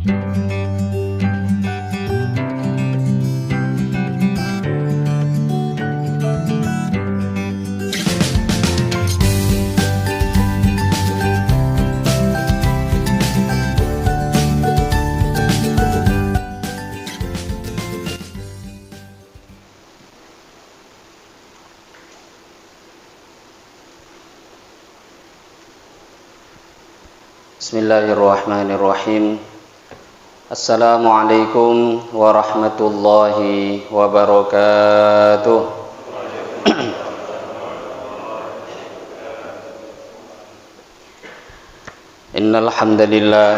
Bismillahirrahmanirrahim. Assalamualaikum warahmatullahi wabarakatuh. Innal hamdalillah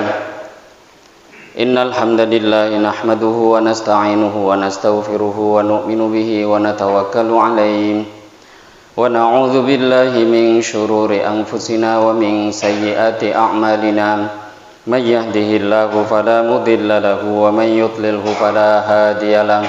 nahmaduhu wa nasta'inuhu wa nastaghfiruhu wa nu'minu bihi wa natawakkalu alayhi wa na'udzu billahi min syururi anfusina wa min sayyiati a'malina may yahdihillahu fala mudilla lahu wa may yudlilhu fala hadiyalah.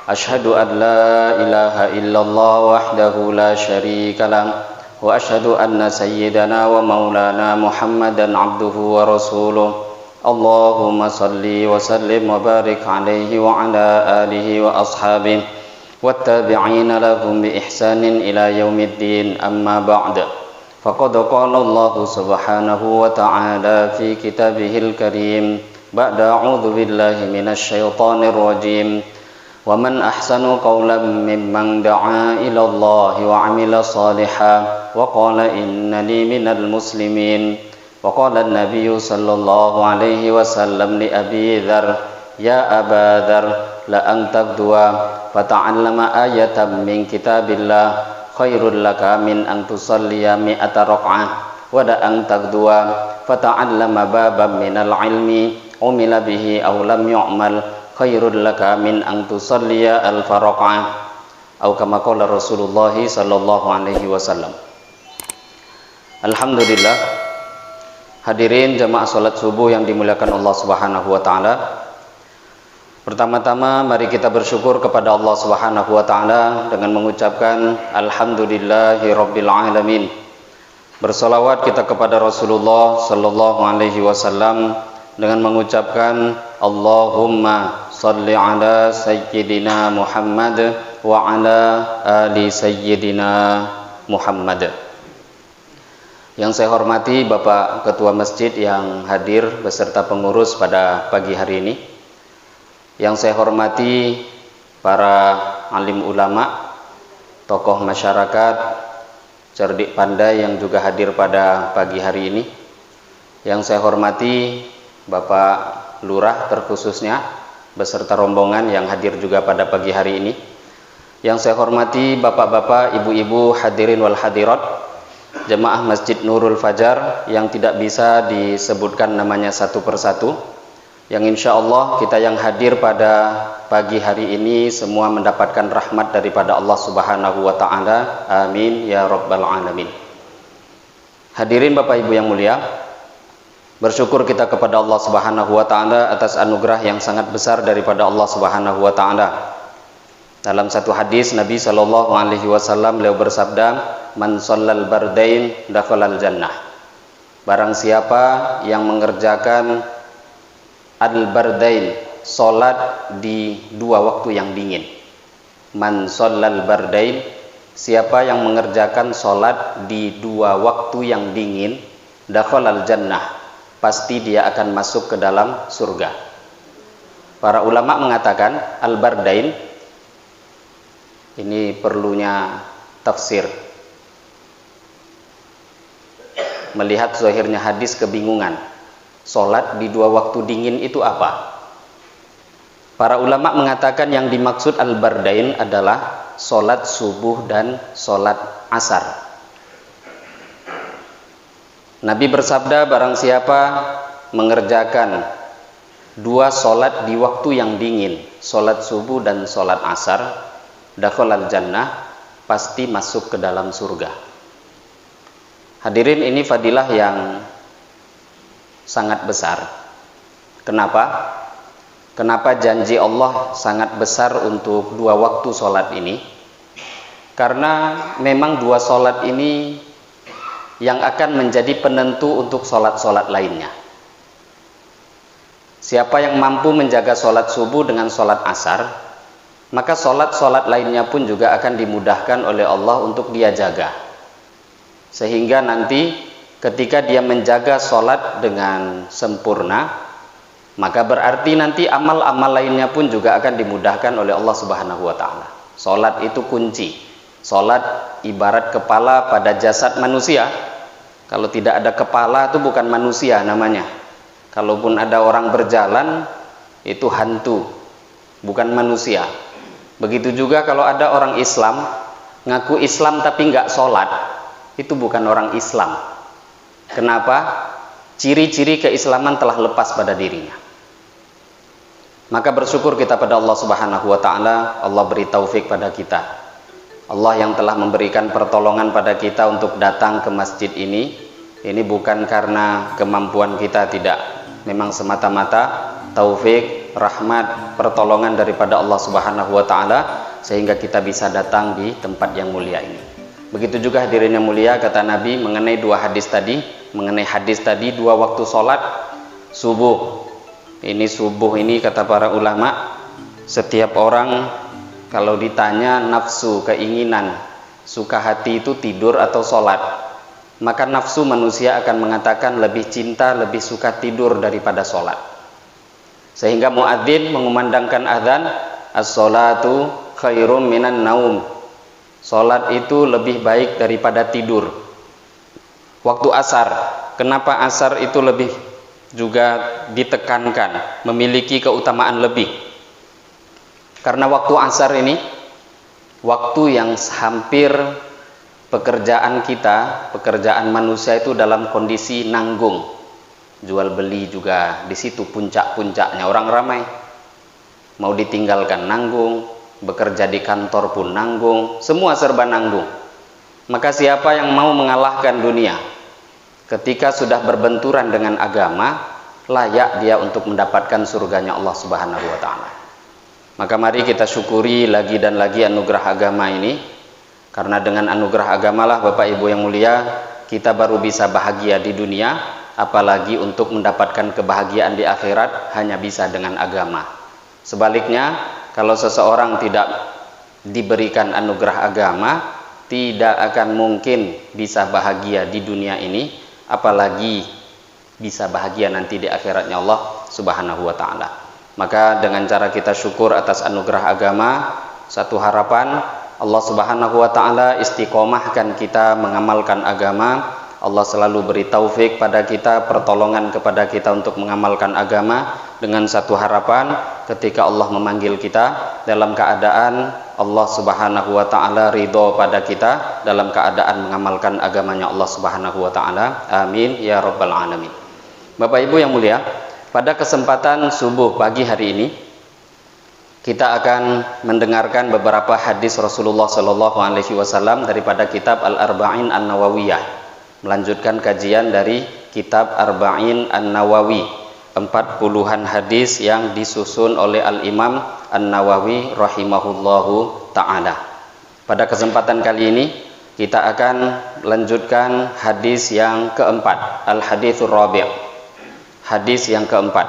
Asyhadu an la ilaha illallah wahdahu la syarika lah wa asyhadu anna sayyidana wa maulana Muhammadan abduhu wa rasuluh. Allahumma salli wa sallim wa barik alaihi wa ala alihi wa ashabihi والتابعين لهم بإحسان إلى يوم الدين أما بعد فقد قال الله سبحانه وتعالى في كتابه الكريم بعد أعوذ بالله من الشيطان الرجيم ومن أحسن قولا ممن دعا إلى الله وعمل صالحا وقال إنني من المسلمين وقال النبي صلى الله عليه وسلم لأبي ذر يا أبا ذر لأن تغدو فتعلم آية من كتاب الله خير لك من أن تصلي 100 ركعة ولأن تغدو فتعلم بابا من العلم عمل به أو لم يعمل خير لك من أن تصلي 1000 ركعة أو كما قال رسول الله صلى الله عليه وسلم. Alhamdulillah, hadirin jamaah salat subuh yang dimuliakan Allah Subhanahu wa taala. Pertama-tama mari kita bersyukur kepada Allah Subhanahu wa taala dengan mengucapkan alhamdulillahirabbil alamin. Bersolawat kita kepada Rasulullah sallallahu alaihi wasallam dengan mengucapkan Allahumma shalli ala sayyidina Muhammad wa ala ali sayyidina Muhammad. Yang saya hormati Bapak Ketua Masjid yang hadir beserta pengurus pada pagi hari ini. Yang saya hormati para alim ulama, tokoh masyarakat, cerdik pandai yang juga hadir pada pagi hari ini. Yang saya hormati Bapak Lurah terkhususnya beserta rombongan yang hadir juga pada pagi hari ini. Yang saya hormati bapak-bapak, ibu-ibu, hadirin wal hadirat, jemaah Masjid Nurul Fajar yang tidak bisa disebutkan namanya satu persatu, yang insya Allah kita yang hadir pada pagi hari ini semua mendapatkan rahmat daripada Allah Subhanahu wa ta'ala. Amin ya rabbal alamin. Hadirin Bapak Ibu yang mulia, bersyukur kita kepada Allah Subhanahu wa ta'ala atas anugerah yang sangat besar daripada Allah Subhanahu wa ta'ala. Dalam satu hadis Nabi sallallahu alaihi wasallam beliau bersabda, man shallal bardain dakhalal jannah. Barang siapa yang mengerjakan al-bardain, solat di dua waktu yang dingin. Man shallal bardain, siapa yang mengerjakan solat di dua waktu yang dingin, dakhalal jannah, pasti dia akan masuk ke dalam surga. Para ulama mengatakan al-bardain ini perlunya tafsir. Melihat zahirnya hadis kebingungan. Solat di dua waktu dingin itu apa? Para ulama mengatakan yang dimaksud al-bardain adalah solat subuh dan solat asar. Nabi bersabda, barang siapa mengerjakan dua solat di waktu yang dingin, solat subuh dan solat asar, dakhalal jannah, pasti masuk ke dalam surga. Hadirin, ini fadilah yang sangat besar. Kenapa? Kenapa janji Allah sangat besar untuk dua waktu sholat ini? Karena memang dua sholat ini yang akan menjadi penentu untuk sholat-sholat lainnya. Siapa yang mampu menjaga sholat subuh dengan sholat asar, maka sholat-sholat lainnya pun juga akan dimudahkan oleh Allah untuk dia jaga. Sehingga nanti ketika dia menjaga sholat dengan sempurna, maka berarti nanti amal-amal lainnya pun juga akan dimudahkan oleh Allah Subhanahu wa ta'ala. Sholat itu kunci. Sholat ibarat kepala pada jasad manusia. Kalau tidak ada kepala itu bukan manusia namanya. Kalaupun ada orang berjalan, itu hantu, bukan manusia. Begitu juga kalau ada orang Islam, ngaku Islam tapi nggak sholat, itu bukan orang Islam. Kenapa? Ciri-ciri keislaman telah lepas pada dirinya. Maka bersyukur kita pada Allah Subhanahu wa ta'ala. Allah beri taufik pada kita. Allah yang telah memberikan pertolongan pada kita untuk datang ke masjid ini. Ini bukan karena kemampuan kita, tidak. Memang semata-mata taufik, rahmat, pertolongan daripada Allah Subhanahu wa ta'ala, sehingga kita bisa datang di tempat yang mulia ini. Begitu juga hadirin yang mulia, kata Nabi mengenai dua hadis tadi. Mengenai hadis tadi, dua waktu sholat subuh. Ini subuh ini kata para ulama, setiap orang kalau ditanya nafsu, keinginan, suka hati itu tidur atau sholat, maka nafsu manusia akan mengatakan lebih cinta, lebih suka tidur daripada sholat. Sehingga muadzin mengumandangkan azan, as-sholatu khairum minan naum. Sholat itu lebih baik daripada tidur. Waktu asar, kenapa asar itu lebih juga ditekankan, memiliki keutamaan lebih? Karena waktu asar ini waktu yang hampir pekerjaan kita, pekerjaan manusia itu dalam kondisi nanggung. Jual beli juga di situ puncak-puncaknya, orang ramai. Mau ditinggalkan nanggung, bekerja di kantor pun nanggung, semua serba nanggung. Maka siapa yang mau mengalahkan dunia ketika sudah berbenturan dengan agama, layak dia untuk mendapatkan surganya Allah Subhanahu wa ta'ala. Maka mari kita syukuri lagi dan lagi anugerah agama ini, karena dengan anugerah agamalah Bapak Ibu yang mulia, kita baru bisa bahagia di dunia, apalagi untuk mendapatkan kebahagiaan di akhirat hanya bisa dengan agama. Sebaliknya, kalau seseorang tidak diberikan anugerah agama, tidak akan mungkin bisa bahagia di dunia ini, apalagi bisa bahagia nanti di akhiratnya Allah Subhanahu wa ta'ala. Maka dengan cara kita syukur atas anugerah agama, satu harapan, Allah Subhanahu wa ta'ala istiqomahkan kita mengamalkan agama. Allah selalu beri taufik pada kita, pertolongan kepada kita untuk mengamalkan agama, dengan satu harapan, ketika Allah memanggil kita dalam keadaan Allah Subhanahu wa ta'ala ridho pada kita, dalam keadaan mengamalkan agamanya Allah Subhanahu wa ta'ala. Amin ya rabbal alamin. Bapak Ibu yang mulia, pada kesempatan subuh pagi hari ini kita akan mendengarkan beberapa hadis Rasulullah Shallallahu alaihi wasallam daripada kitab Al-Arba'in An-Nawawiyah, melanjutkan kajian dari kitab Arba'in An-Nawawi, 40-an hadis yang disusun oleh Al-Imam An-Nawawi rahimahullahu ta'ala. Pada kesempatan kali ini kita akan lanjutkan hadis yang keempat, Al-Hadithur Rabi', hadis yang keempat.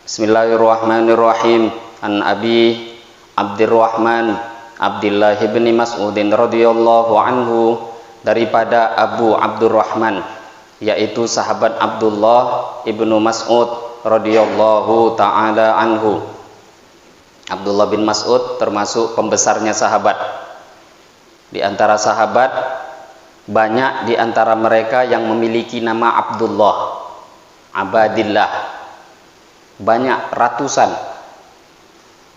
Bismillahirrahmanirrahim. An Abi Abdurrahman Abdullah bin Mas'udin radhiyallahu anhu, daripada Abu Abdurrahman, yaitu sahabat Abdullah ibnu Mas'ud radhiyallahu ta'ala anhu. Abdullah bin Mas'ud termasuk pembesarnya sahabat. Di antara sahabat, banyak di antara mereka yang memiliki nama Abdullah, Abadillah, banyak, ratusan.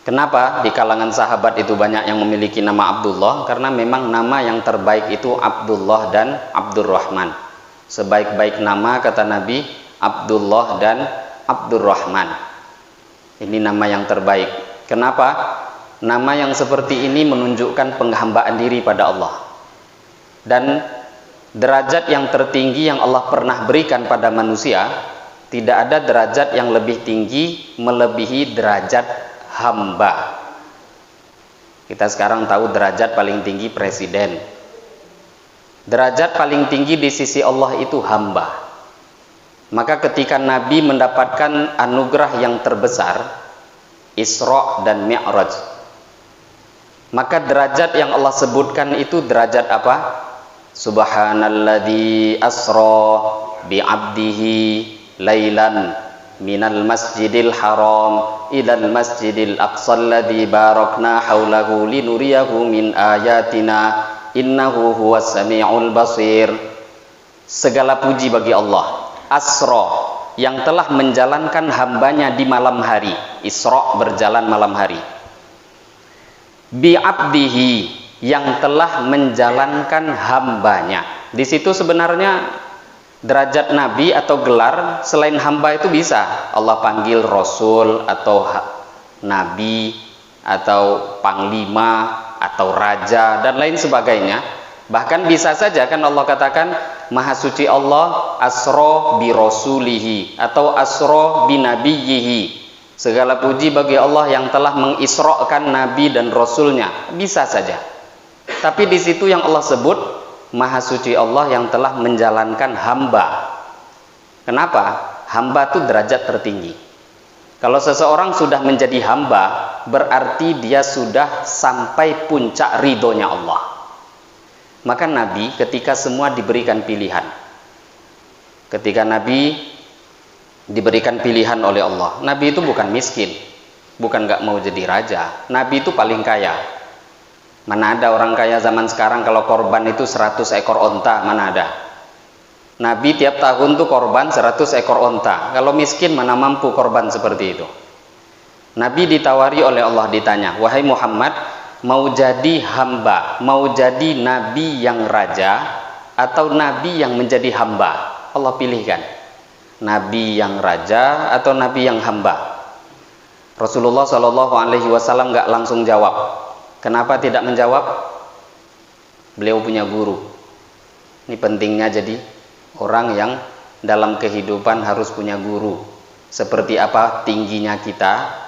Kenapa di kalangan sahabat itu banyak yang memiliki nama Abdullah? Karena memang nama yang terbaik itu Abdullah dan Abdurrahman. Sebaik-baik nama, kata Nabi, Abdullah dan Abdurrahman. Ini nama yang terbaik. Kenapa? Nama yang seperti ini menunjukkan penghambaan diri pada Allah. Dan derajat yang tertinggi yang Allah pernah berikan pada manusia, tidak ada derajat yang lebih tinggi melebihi derajat hamba. Kita sekarang tahu derajat paling tinggi presiden. Derajat paling tinggi di sisi Allah itu hamba. Maka ketika Nabi mendapatkan anugerah yang terbesar, Isra dan Mi'raj, maka derajat yang Allah sebutkan itu derajat apa? Subhanalladzi asra bi'abdihi lailan minal masjidil haram ilal masjidil aqsal ladzi barakna haulahu linuriyahu min ayatina innahu huwas samiul basir. Segala puji bagi Allah, Asra, yang telah menjalankan hambanya di malam hari. Isra, berjalan malam hari. Bi'abdihi, yang telah menjalankan hambanya. Di situ sebenarnya derajat Nabi atau gelar selain hamba itu bisa Allah panggil Rasul atau Nabi atau Panglima atau Raja dan lain sebagainya. Bahkan bisa saja kan Allah katakan Maha Suci Allah asra bi rasulihi atau asra bi nabiyyihi. Segala puji bagi Allah yang telah mengisrakan Nabi dan Rasulnya. Bisa saja. Tapi di situ yang Allah sebut Maha Suci Allah yang telah menjalankan hamba. Kenapa? Hamba itu derajat tertinggi. Kalau seseorang sudah menjadi hamba, berarti dia sudah sampai puncak ridhonya Allah. Maka Nabi ketika semua diberikan pilihan, ketika Nabi diberikan pilihan oleh Allah, Nabi itu bukan miskin, bukan gak mau jadi raja. Nabi itu paling kaya. Mana ada orang kaya zaman sekarang kalau korban itu 100 ekor onta, mana ada. Nabi tiap tahun tuh korban 100 ekor onta. Kalau miskin mana mampu korban seperti itu. Nabi ditawari oleh Allah, ditanya, wahai Muhammad, mau jadi hamba, mau jadi nabi yang raja atau nabi yang menjadi hamba? Allah pilihkan, nabi yang raja atau nabi yang hamba. Rasulullah SAW nggak langsung jawab. Kenapa tidak menjawab? Beliau punya guru. Ini pentingnya jadi orang yang dalam kehidupan harus punya guru. Seperti apa tingginya kita,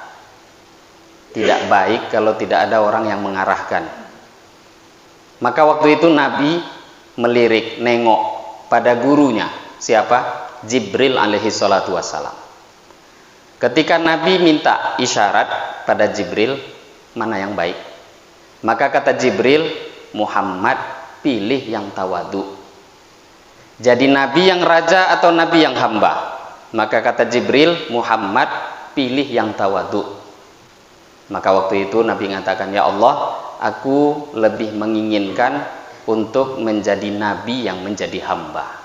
tidak baik kalau tidak ada orang yang mengarahkan. Maka waktu itu Nabi melirik, nengok pada gurunya. Siapa? Jibril alaihi salatu wassalam. Ketika Nabi minta isyarat pada Jibril, mana yang baik? Maka kata Jibril, Muhammad pilih yang tawadu. Jadi Nabi yang raja atau Nabi yang hamba? Maka kata Jibril, Muhammad pilih yang tawadu. Maka waktu itu Nabi mengatakan, ya Allah, aku lebih menginginkan untuk menjadi Nabi yang menjadi hamba.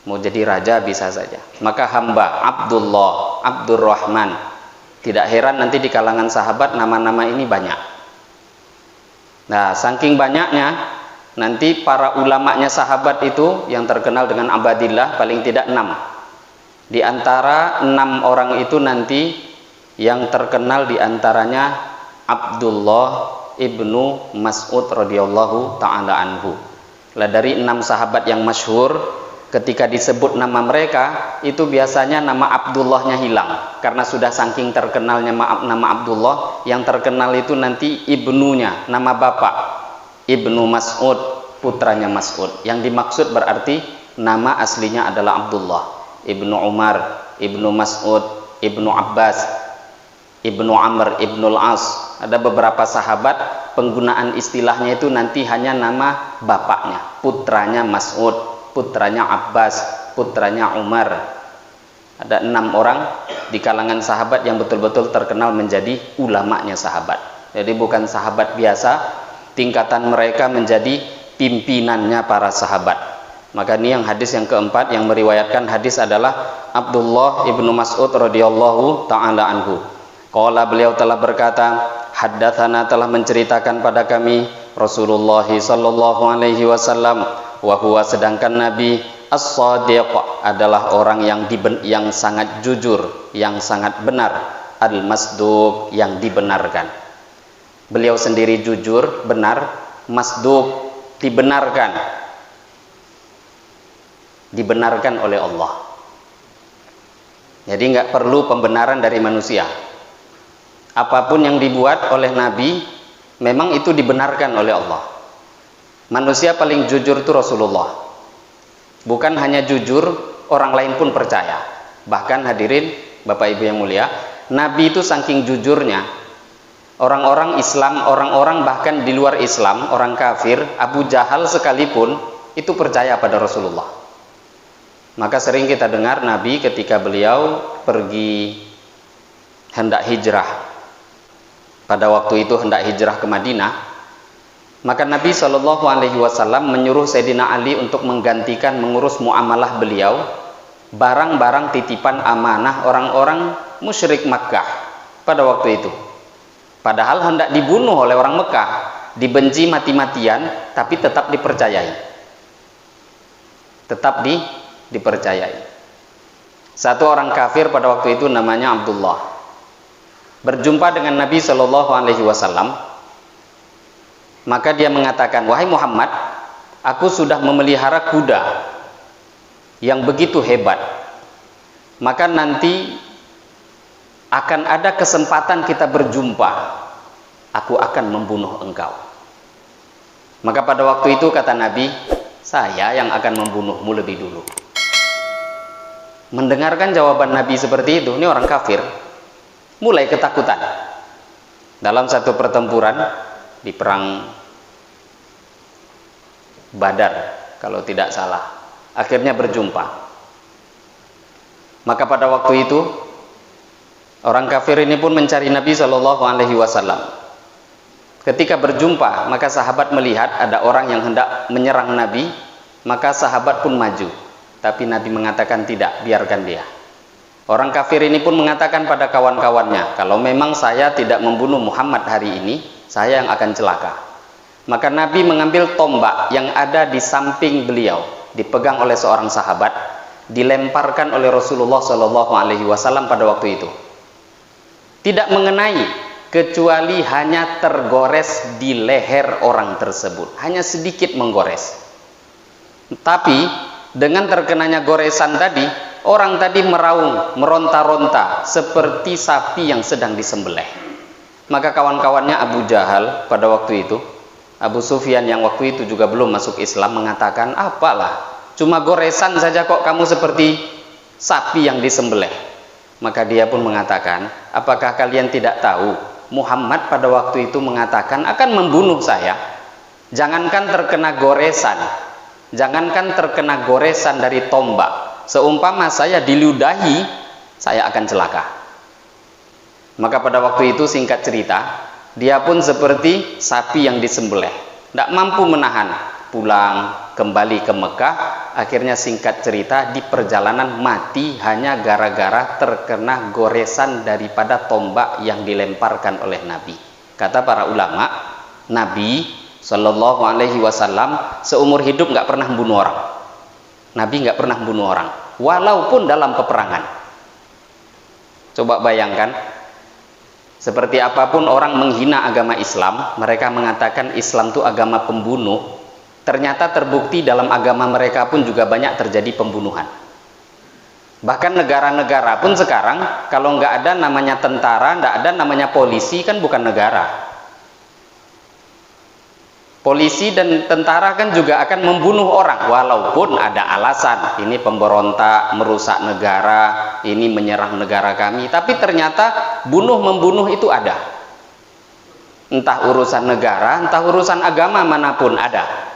Mau jadi raja bisa saja. Maka hamba, Abdullah, Abdurrahman. Tidak heran nanti di kalangan sahabat nama-nama ini banyak. Nah, saking banyaknya, nanti para ulamanya sahabat itu yang terkenal dengan Abadillah paling tidak 6. Di antara 6 orang itu nanti yang terkenal diantaranya Abdullah ibnu Mas'ud radhiyallahu ta'ala anhu. Lah dari 6 sahabat yang masyhur, ketika disebut nama mereka itu biasanya nama Abdullahnya hilang karena sudah saking terkenalnya nama Abdullah. Yang terkenal itu nanti ibnunya, nama bapak Ibnu Mas'ud, putranya Mas'ud. Yang dimaksud berarti nama aslinya adalah Abdullah, Ibnu Umar, Ibnu Mas'ud, Ibnu Abbas, Ibnu Amr, Ibnul As. Ada beberapa sahabat penggunaan istilahnya itu nanti hanya nama bapaknya, putranya Mas'ud, putranya Abbas, putranya Umar. Ada 6 orang di kalangan sahabat yang betul-betul terkenal menjadi ulamanya sahabat. Jadi bukan sahabat biasa, tingkatan mereka menjadi pimpinannya para sahabat. Maka ini yang hadis yang keempat yang meriwayatkan hadis adalah Abdullah ibnu Mas'ud radhiyallahu ta'ala anhu. Qala, beliau telah berkata, haddatsana, telah menceritakan pada kami Rasulullah sallallahu alaihi wasallam, wa huwa, sedangkan Nabi as-sadiq adalah orang yang sangat jujur, yang sangat benar, al-masduq, yang dibenarkan. Beliau sendiri jujur, benar, masduq, dibenarkan oleh Allah. Jadi nggak perlu pembenaran dari manusia. Apapun yang dibuat oleh Nabi memang itu dibenarkan oleh Allah. Manusia paling jujur itu Rasulullah. Bukan hanya jujur orang lain pun percaya. Bahkan hadirin Bapak Ibu yang mulia, Nabi itu saking jujurnya, orang-orang Islam, orang-orang bahkan di luar Islam, orang kafir, Abu Jahal sekalipun itu percaya pada Rasulullah. Maka sering kita dengar Nabi ketika beliau pergi hendak hijrah, pada waktu itu hendak hijrah ke Madinah, maka Nabi SAW menyuruh Sayyidina Ali untuk menggantikan mengurus muamalah beliau, barang-barang titipan amanah orang-orang musyrik Makkah pada waktu itu. Padahal hendak dibunuh oleh orang Mekah, dibenci mati-matian, tapi tetap dipercayai. Tetap dipercayai. Satu orang kafir pada waktu itu namanya Abdullah, berjumpa dengan Nabi SAW, maka dia mengatakan, wahai Muhammad, aku sudah memelihara kuda yang begitu hebat, maka nanti akan ada kesempatan kita berjumpa, aku akan membunuh engkau. Maka pada waktu itu kata Nabi, saya yang akan membunuhmu lebih dulu. Mendengarkan jawaban Nabi seperti itu, ini orang kafir mulai ketakutan. Dalam satu pertempuran di perang Badar kalau tidak salah, akhirnya berjumpa. Maka pada waktu itu orang kafir ini pun mencari Nabi SAW. Ketika berjumpa, maka sahabat melihat ada orang yang hendak menyerang Nabi, maka sahabat pun maju. Tapi Nabi mengatakan tidak, biarkan dia. Orang kafir ini pun mengatakan pada kawan-kawannya, kalau memang saya tidak membunuh Muhammad hari ini, saya yang akan celaka. Maka Nabi mengambil tombak yang ada di samping beliau, dipegang oleh seorang sahabat, dilemparkan oleh Rasulullah SAW pada waktu itu. Tidak mengenai, kecuali hanya tergores di leher orang tersebut, hanya sedikit menggores. Tapi dengan terkenanya goresan tadi, orang tadi meraung, meronta-ronta seperti sapi yang sedang disembelih. Maka kawan-kawannya Abu Jahal pada waktu itu, Abu Sufyan yang waktu itu juga belum masuk Islam, mengatakan, apalah, cuma goresan saja kok kamu seperti sapi yang disembelih. Maka dia pun mengatakan, apakah kalian tidak tahu Muhammad pada waktu itu mengatakan akan membunuh saya? Jangankan terkena goresan, jangankan terkena goresan dari tombak, seumpama saya diludahi, saya akan celaka. Maka pada waktu itu singkat cerita, dia pun seperti sapi yang disembelih, tidak mampu menahan, pulang kembali ke Mekah. Akhirnya singkat cerita, di perjalanan mati hanya gara-gara terkena goresan daripada tombak yang dilemparkan oleh Nabi. Kata para ulama, Nabi SAW seumur hidup nggak pernah membunuh orang. Nabi nggak pernah membunuh orang, walaupun dalam peperangan. Coba bayangkan, seperti apapun orang menghina agama Islam, mereka mengatakan Islam itu agama pembunuh. Ternyata terbukti dalam agama mereka pun juga banyak terjadi pembunuhan. Bahkan negara-negara pun sekarang, kalau nggak ada namanya tentara, nggak ada namanya polisi, kan bukan negara. Polisi dan tentara kan juga akan membunuh orang, walaupun ada alasan, ini pemberontak, merusak negara, ini menyerang negara kami. Tapi ternyata bunuh-membunuh itu ada. Entah urusan negara, entah urusan agama manapun ada.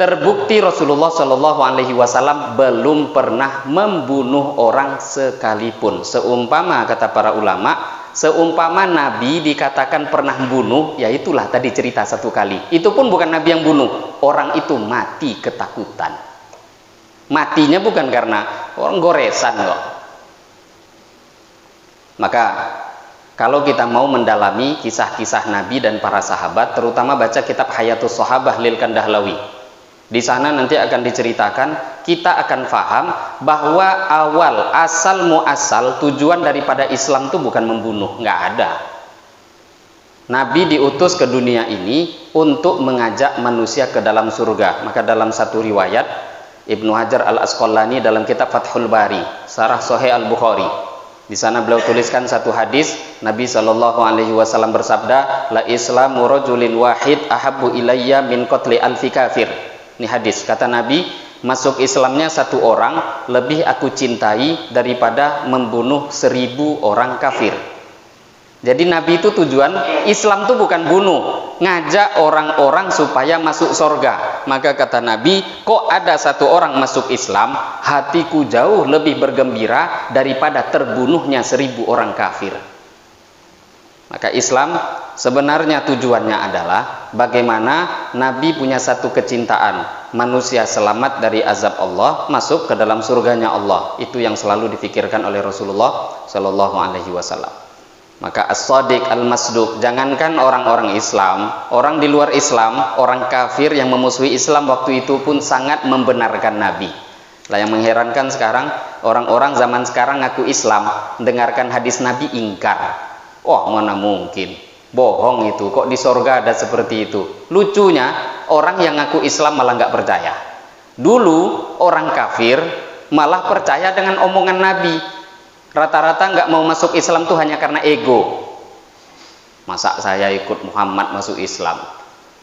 Terbukti Rasulullah SAW belum pernah membunuh orang sekalipun. Seumpama, kata para ulama, seumpama Nabi dikatakan pernah membunuh, ya itulah tadi cerita satu kali. Itu pun bukan Nabi yang bunuh, orang itu mati ketakutan. Matinya bukan karena orang goresan kok. Maka kalau kita mau mendalami kisah-kisah Nabi dan para sahabat, terutama baca kitab Hayatus Sahabah lil Kandahlawi, di sana nanti akan diceritakan, kita akan faham bahwa awal, asal muasal, tujuan daripada Islam itu bukan membunuh, nggak ada. Nabi diutus ke dunia ini untuk mengajak manusia ke dalam surga. Maka dalam satu riwayat, Ibnu Hajar Al-Asqalani dalam kitab Fathul Bari, Syarah Sahih Al-Bukhari, di sana beliau tuliskan satu hadis, Nabi SAW bersabda, la islamu rajulin wahid ahabbu ilayya min qatli alfi kafir. Ini hadis, kata Nabi, masuk Islamnya 1 orang lebih aku cintai daripada membunuh 1000 orang kafir. Jadi Nabi itu tujuan Islam itu bukan bunuh, ngajak orang-orang supaya masuk surga. Maka kata Nabi, kok ada 1 orang masuk Islam, hatiku jauh lebih bergembira daripada terbunuhnya 1000 orang kafir. Maka Islam sebenarnya tujuannya adalah bagaimana Nabi punya satu kecintaan, manusia selamat dari azab Allah, masuk ke dalam surganya Allah. Itu yang selalu difikirkan oleh Rasulullah Shallallahu Alaihi Wasallam. Maka as-sadiq al-masduq, jangankan orang-orang Islam, orang di luar Islam, orang kafir yang memusuhi Islam waktu itu pun sangat membenarkan Nabi. Lah yang mengherankan sekarang, orang-orang zaman sekarang ngaku Islam, mendengarkan hadis Nabi ingkar. Wah, mana mungkin, bohong itu, kok di sorga ada seperti itu. Lucunya orang yang ngaku Islam malah nggak percaya. Dulu orang kafir malah percaya dengan omongan Nabi. Rata-rata nggak mau masuk Islam tuh hanya karena ego. Masa saya ikut Muhammad masuk Islam?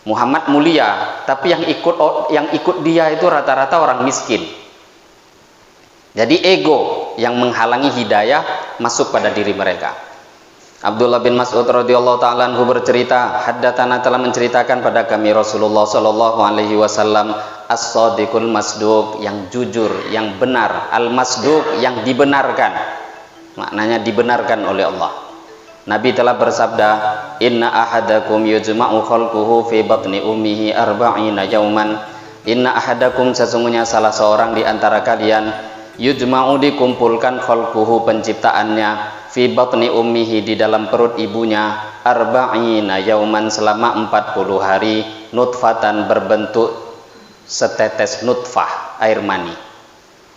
Muhammad mulia, tapi yang ikut dia itu rata-rata orang miskin. Jadi ego yang menghalangi hidayah masuk pada diri mereka. Abdullah bin Mas'ud radhiyallahu taala anhu bercerita, haddatsana telah menceritakan pada kami Rasulullah sallallahu alaihi wasallam as-sadiqul masduq, yang jujur, yang benar, al-masduq, yang dibenarkan. Maknanya dibenarkan oleh Allah. Nabi telah bersabda, inna ahadakum yujma'u khalquhu fi batni ummihi arba'ina yauman. Inna ahadakum, sesungguhnya salah seorang di antara kalian, yujma'u, dikumpulkan, khalquhu, penciptaannya, fi batni ummihi, di dalam perut ibunya, arba'ina yauman, selama 40 hari, nutfatan, berbentuk setetes nutfah, air mani.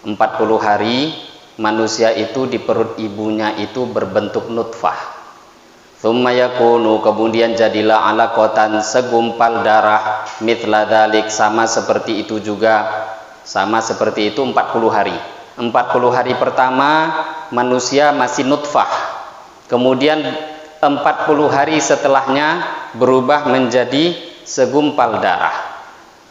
40 hari manusia itu di perut ibunya itu berbentuk nutfah. Tsumma yakunu, kemudian jadilah alaqatan, segumpal darah, mithla dzalik, sama seperti itu juga, sama seperti itu 40 hari. 40 hari pertama manusia masih nutfah. Kemudian 40 hari setelahnya berubah menjadi segumpal darah.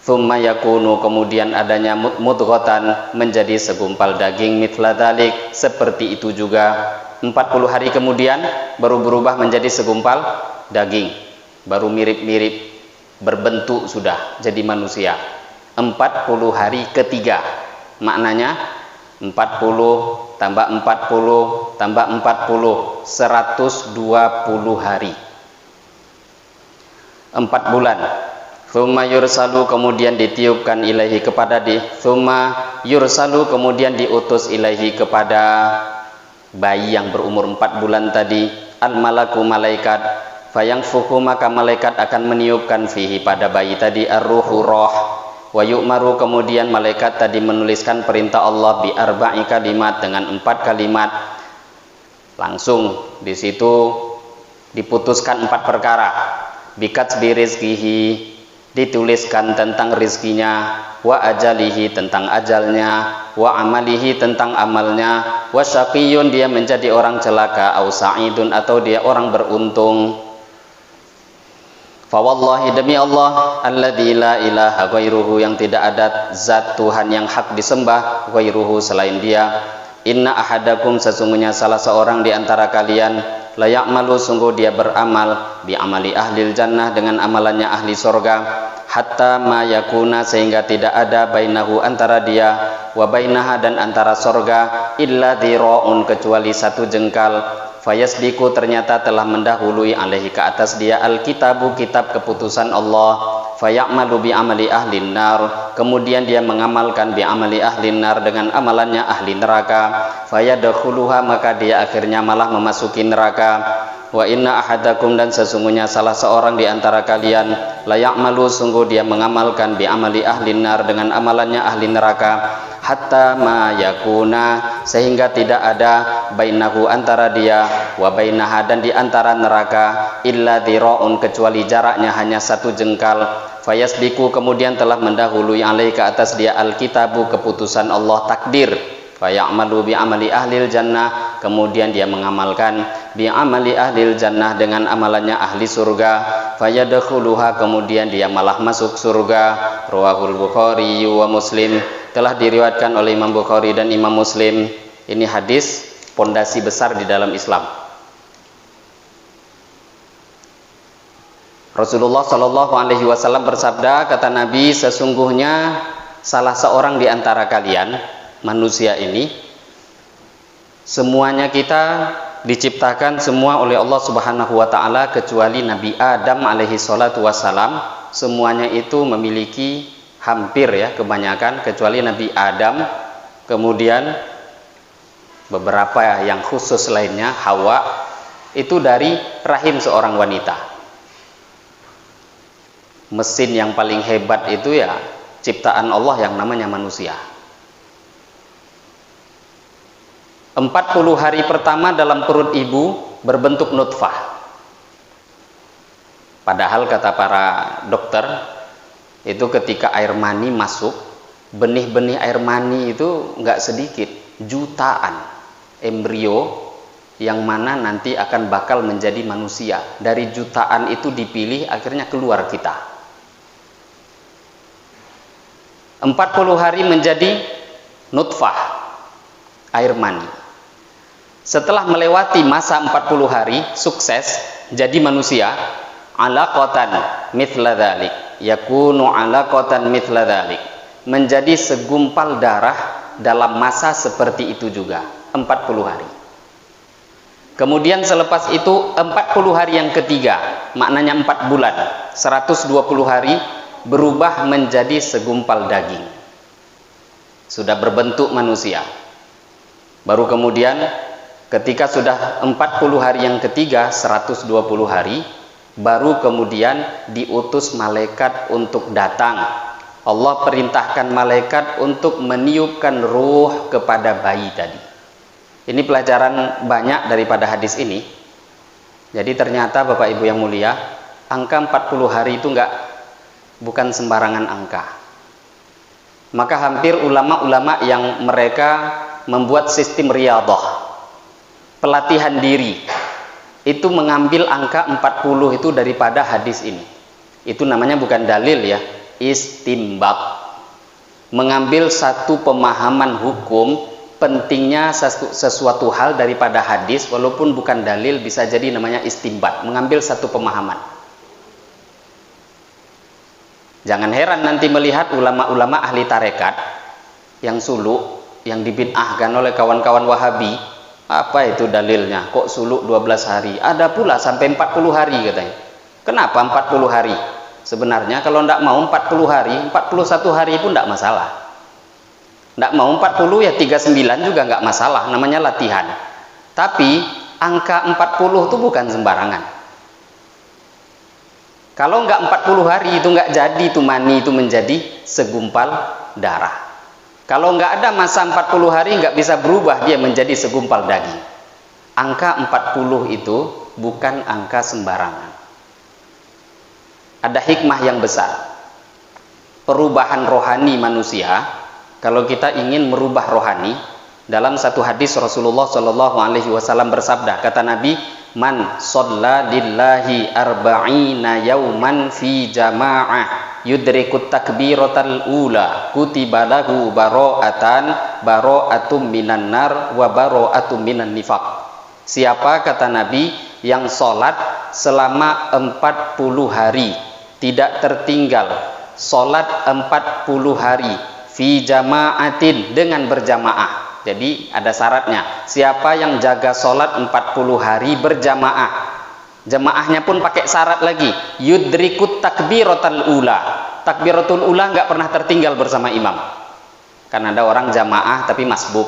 Tsumma yakunu, kemudian adanya mudghatan, menjadi segumpal daging, mithla dzalik, seperti itu juga. 40 hari kemudian baru berubah menjadi segumpal daging, baru mirip-mirip, berbentuk sudah jadi manusia. 40 hari ketiga, maknanya 40 tambah 40 tambah 40, 120 hari, 4 bulan. Tsumma yursalu, kemudian ditiupkan ilaihi kepada tsumma yursalu, kemudian diutus ilaihi kepada bayi yang berumur 4 bulan tadi, al-malaku, malaikat, fayangfuku, maka malaikat akan meniupkan fihi, pada bayi tadi, ar-ruhu, roh, wa yu'maru, kemudian malaikat tadi menuliskan perintah Allah, bi arba'i kalimat, dengan 4 kalimat. Langsung di situ diputuskan 4 perkara. Bikatsbi rizkihi, dituliskan tentang rizkinya, wa ajalihi, tentang ajalnya, wa amalihi, tentang amalnya, wa syaqiyun, dia menjadi orang celaka, au sa'idun, atau dia orang beruntung. Fa wallahi, demi Allah, alladzi la ilaha ghairuhu, yang tidak ada zat Tuhan yang hak disembah, ghairuhu, selain dia. Inna ahadakum, sesungguhnya salah seorang di antara kalian, la ya'malu, sungguh dia beramal, bi amali ahlil jannah, dengan amalannya ahli surga, hatta ma yakuna, sehingga tidak ada, bainahu, antara dia, wa bainaha, dan antara surga, illa dhira'un, kecuali 1 jengkal, fayasbiku, ternyata telah mendahului, alaihi, ke atas dia, alkitabu, kitab keputusan Allah, fayamalu bi amali ahlin nar, kemudian dia mengamalkan bi amali ahlin nar, dengan amalannya ahli neraka, fayadkhuluha, maka dia akhirnya malah memasuki neraka. Wa inna ahadakum, dan sesungguhnya salah seorang di antara kalian, la ya'malu, sungguh dia mengamalkan bi amali ahlin nar, dengan amalannya ahli neraka, hatta ma yakuna, sehingga tidak ada, bainahu, antara dia, wa bainaha, dan di antara neraka, illa dhira'un, kecuali jaraknya hanya 1 jengkal, fayasbiku, kemudian telah mendahului, alaihi, ke atas dia, alkitabu, keputusan Allah, takdir, fayamalu bi amali ahlil jannah, kemudian dia mengamalkan bi amali ahlil jannah, dengan amalannya ahli surga, fayadkhuluha, kemudian dia malah masuk surga. Rawahul Bukhari wa Muslim, telah diriwayatkan oleh Imam Bukhari dan Imam Muslim. Ini hadis pondasi besar di dalam Islam. Rasulullah Shallallahu Alaihi Wasallam bersabda, kata Nabi, sesungguhnya salah seorang di antara kalian, manusia ini, semuanya kita diciptakan semua oleh Allah Subhanahu Wa Taala kecuali Nabi Adam alaihi salatu wassalam. Semuanya itu memiliki hampir ya kebanyakan kecuali Nabi Adam, kemudian beberapa yang khusus lainnya, Hawa, itu dari rahim seorang wanita. Mesin yang paling hebat itu ya ciptaan Allah yang namanya manusia. 40 hari pertama dalam perut ibu berbentuk nutfah. Padahal kata para dokter, itu ketika air mani masuk, benih-benih air mani itu nggak sedikit, jutaan embrio yang mana nanti akan bakal menjadi manusia. Dari jutaan itu dipilih, akhirnya keluar kita. 40 hari menjadi nutfah, air mani. Setelah melewati masa 40 hari, sukses, jadi manusia, alaqatan mithla dhalik, yakunu alaqatan mithla dhalik, menjadi segumpal darah dalam masa seperti itu juga, 40 hari. Kemudian selepas itu 40 hari yang ketiga, maknanya 4 bulan, 120 hari, berubah menjadi segumpal daging, sudah berbentuk manusia. Baru kemudian ketika sudah 40 hari yang ketiga, 120 hari, baru kemudian diutus malaikat untuk datang. Allah perintahkan malaikat untuk meniupkan ruh kepada bayi tadi. Ini pelajaran banyak daripada hadis ini. Jadi ternyata Bapak Ibu yang mulia, angka 40 hari itu bukan sembarangan angka. Maka hampir ulama-ulama yang mereka membuat sistem riyadhah, pelatihan diri, itu mengambil angka 40 itu daripada hadis ini. Itu namanya bukan dalil ya, istimbat. Mengambil satu pemahaman hukum, pentingnya sesuatu hal daripada hadis, walaupun bukan dalil, bisa jadi namanya istimbat, mengambil satu pemahaman. Jangan heran nanti melihat ulama-ulama ahli tarekat yang suluk, yang dibid'ahkan oleh kawan-kawan Wahabi. Apa itu dalilnya? Kok suluk 12 hari? Ada pula sampai 40 hari katanya. Kenapa 40 hari? Sebenarnya kalau tidak mau 40 hari, 41 hari pun tidak masalah. Tidak mau 40 ya 39 juga nggak masalah, namanya latihan. Tapi angka 40 itu bukan sembarangan. Kalau nggak 40 hari itu nggak jadi itu mani itu menjadi segumpal darah. Kalau nggak ada masa 40 hari nggak bisa berubah dia menjadi segumpal daging. Angka 40 itu bukan angka sembarangan. Ada hikmah yang besar. Perubahan rohani manusia, kalau kita ingin merubah rohani, dalam satu hadis Rasulullah Shallallahu Alaihi Wasallam bersabda, kata Nabi, man shalla lillahi arba'ina yauman fi jama'ah yudrikut takbiratal ula kutiba lahu bara'atum minan nar wa bara'atum minan nifaq. Siapa, kata Nabi, yang sholat selama 40 hari tidak tertinggal, sholat 40 hari fi jama'atin, dengan berjamaah. Jadi ada syaratnya, siapa yang jaga sholat 40 hari berjamaah, jamaahnya pun pakai syarat lagi, yudrikut takbiratul ula, takbiratul ula nggak pernah tertinggal bersama imam. Kan ada orang jamaah tapi masbuk,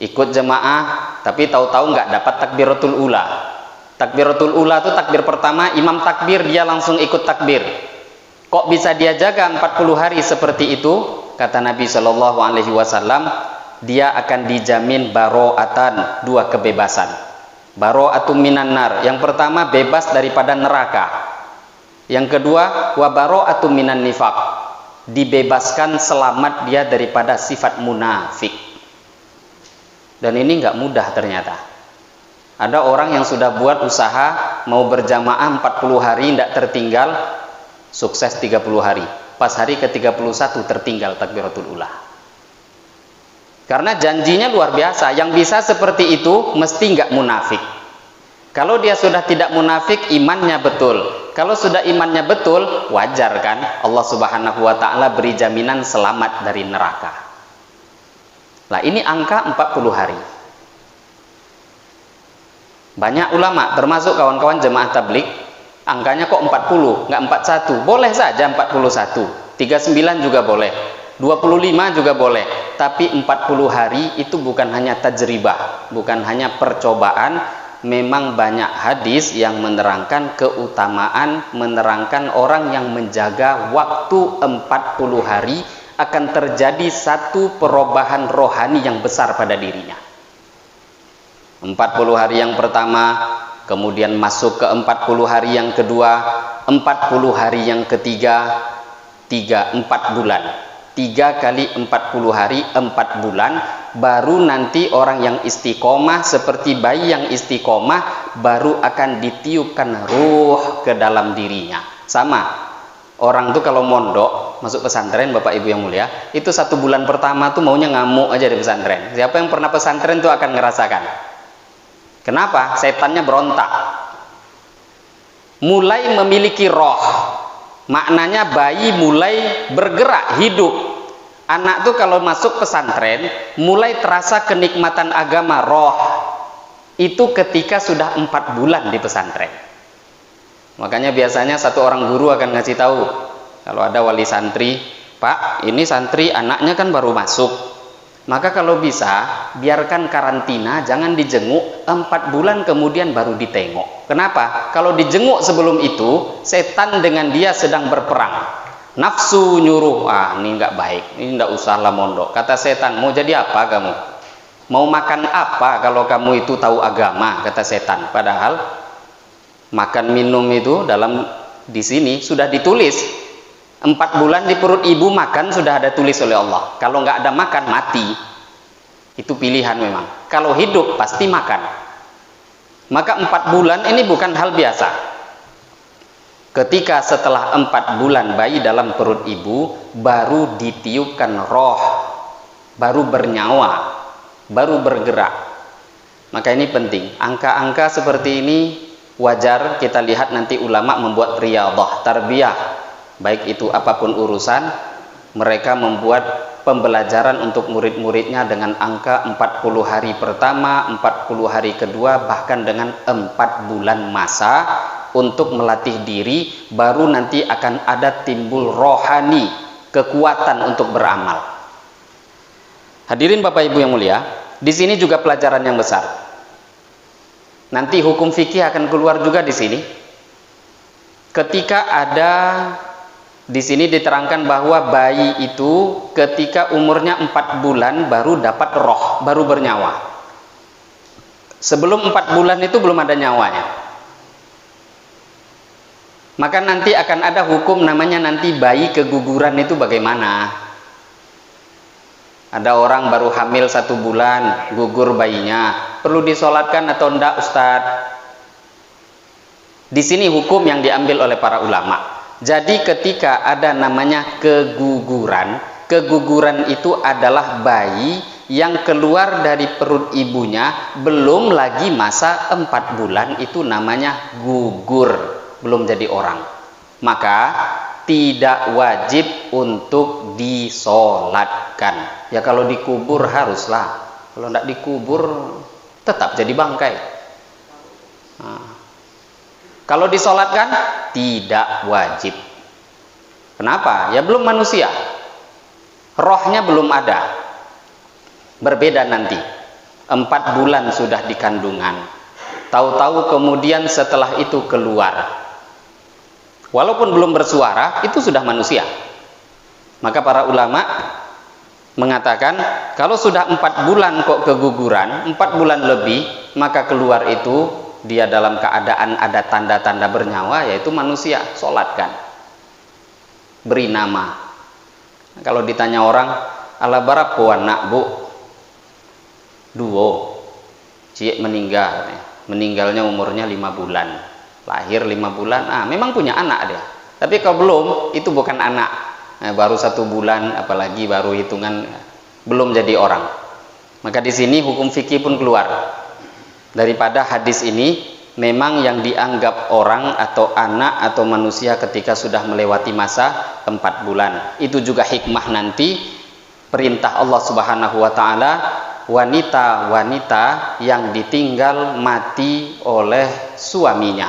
ikut jamaah tapi tahu-tahu nggak dapat takbiratul ula. Takbiratul ula itu takbir pertama, imam takbir dia langsung ikut takbir. Kok bisa dia jaga 40 hari seperti itu? Kata Nabi Shallallahu Alaihi Wasallam, dia akan dijamin baro'atan, 2 kebebasan. Baro'atum minan nar, yang pertama bebas daripada neraka. Yang kedua, wa baro'atum minan nifaq, dibebaskan, selamat dia daripada sifat munafik. Dan ini nggak mudah ternyata. Ada orang yang sudah buat usaha mau berjamaah 40 hari tidak tertinggal, sukses 30 hari. pas hari ke-31 tertinggal takbiratul ula. Karena janjinya luar biasa. Yang bisa seperti itu mesti nggak munafik. Kalau dia sudah tidak munafik, imannya betul. Kalau sudah imannya betul, wajar kan Allah Subhanahu wa taala beri jaminan selamat dari neraka. Nah, ini angka 40 hari. Banyak ulama, termasuk kawan-kawan jemaah tablik, angkanya kok 40, nggak 41. Boleh saja 41. 39 juga boleh. 25 juga boleh, tapi 40 hari itu bukan hanya tajribah, bukan hanya percobaan. Memang banyak hadis yang menerangkan keutamaan, menerangkan orang yang menjaga waktu 40 hari akan terjadi satu perubahan rohani yang besar pada dirinya. 40 hari yang pertama, kemudian masuk ke 40 hari yang kedua, 40 hari yang ketiga, 4 bulan. 3 kali 40 hari 4 bulan, baru nanti orang yang istiqomah seperti bayi yang istiqomah baru akan ditiupkan ruh ke dalam dirinya. Sama, orang tuh kalau mondok masuk pesantren, Bapak Ibu yang mulia, itu 1 bulan pertama tuh maunya ngamuk aja di pesantren. Siapa yang pernah pesantren tuh akan ngerasakan. Kenapa? Setannya berontak, mulai memiliki roh. Maknanya bayi mulai bergerak, hidup. Anak tuh kalau masuk pesantren mulai terasa kenikmatan agama, roh. Itu ketika sudah 4 bulan di pesantren. Makanya biasanya satu orang guru akan ngasih tahu, kalau ada wali santri, Pak, ini santri anaknya kan baru masuk, maka kalau bisa biarkan karantina, jangan dijenguk 4 bulan kemudian baru ditengok. Kenapa? Kalau dijenguk sebelum itu, setan dengan dia sedang berperang. Nafsu nyuruh, ini nggak baik, ini nggak usahlah mondok. Kata setan, mau jadi apa kamu? Mau makan apa kalau kamu itu tahu agama? Kata setan. Padahal makan minum itu di sini sudah ditulis. 4 bulan di perut ibu makan sudah ada tulis oleh Allah. Kalau nggak ada makan, mati. Itu pilihan memang. Kalau hidup pasti makan. Maka 4 bulan ini bukan hal biasa. Ketika setelah 4 bulan bayi dalam perut ibu baru ditiupkan roh, baru bernyawa, baru bergerak. Maka ini penting. Angka-angka seperti ini wajar kita lihat nanti ulama membuat riyadhah, tarbiyah. Baik itu apapun urusan, mereka membuat pembelajaran untuk murid-muridnya dengan angka 40 hari pertama, 40 hari kedua, bahkan dengan 4 bulan masa untuk melatih diri, baru nanti akan ada timbul rohani, kekuatan untuk beramal. Hadirin Bapak Ibu yang mulia, di sini juga pelajaran yang besar. Nanti hukum fikih akan keluar juga di sini. Ketika ada di sini diterangkan bahwa bayi itu ketika umurnya 4 bulan baru dapat roh, baru bernyawa. Sebelum 4 bulan itu belum ada nyawanya. Maka nanti akan ada hukum namanya nanti bayi keguguran itu bagaimana. Ada orang baru hamil 1 bulan, gugur bayinya, perlu disolatkan atau enggak Ustadz? Di sini hukum yang diambil oleh para ulama. Jadi ketika ada namanya keguguran, keguguran itu adalah bayi yang keluar dari perut ibunya belum lagi masa 4 bulan, itu namanya gugur, belum jadi orang. Maka tidak wajib untuk disolatkan. Ya kalau dikubur haruslah, kalau tidak dikubur tetap jadi bangkai. Kalau disolatkan tidak wajib. Kenapa? Ya belum manusia, rohnya belum ada. Berbeda nanti 4 bulan sudah di kandungan, tahu-tahu kemudian setelah itu keluar, walaupun belum bersuara, itu sudah manusia. Maka para ulama mengatakan kalau sudah 4 bulan kok keguguran, 4 bulan lebih, maka keluar itu dia dalam keadaan ada tanda-tanda bernyawa, yaitu manusia, sholatkan, beri nama. Kalau ditanya orang, ala berapa anak bu? 2. Cik meninggal, meninggalnya umurnya 5 bulan, lahir 5 bulan, memang punya anak dia. Tapi kalau belum, itu bukan anak. baru 1 bulan, apalagi baru hitungan belum jadi orang. Maka di sini hukum fikih pun keluar daripada hadis ini. Memang yang dianggap orang atau anak atau manusia ketika sudah melewati masa 4 bulan. Itu juga hikmah nanti perintah Allah Subhanahu wa taala, wanita-wanita yang ditinggal mati oleh suaminya.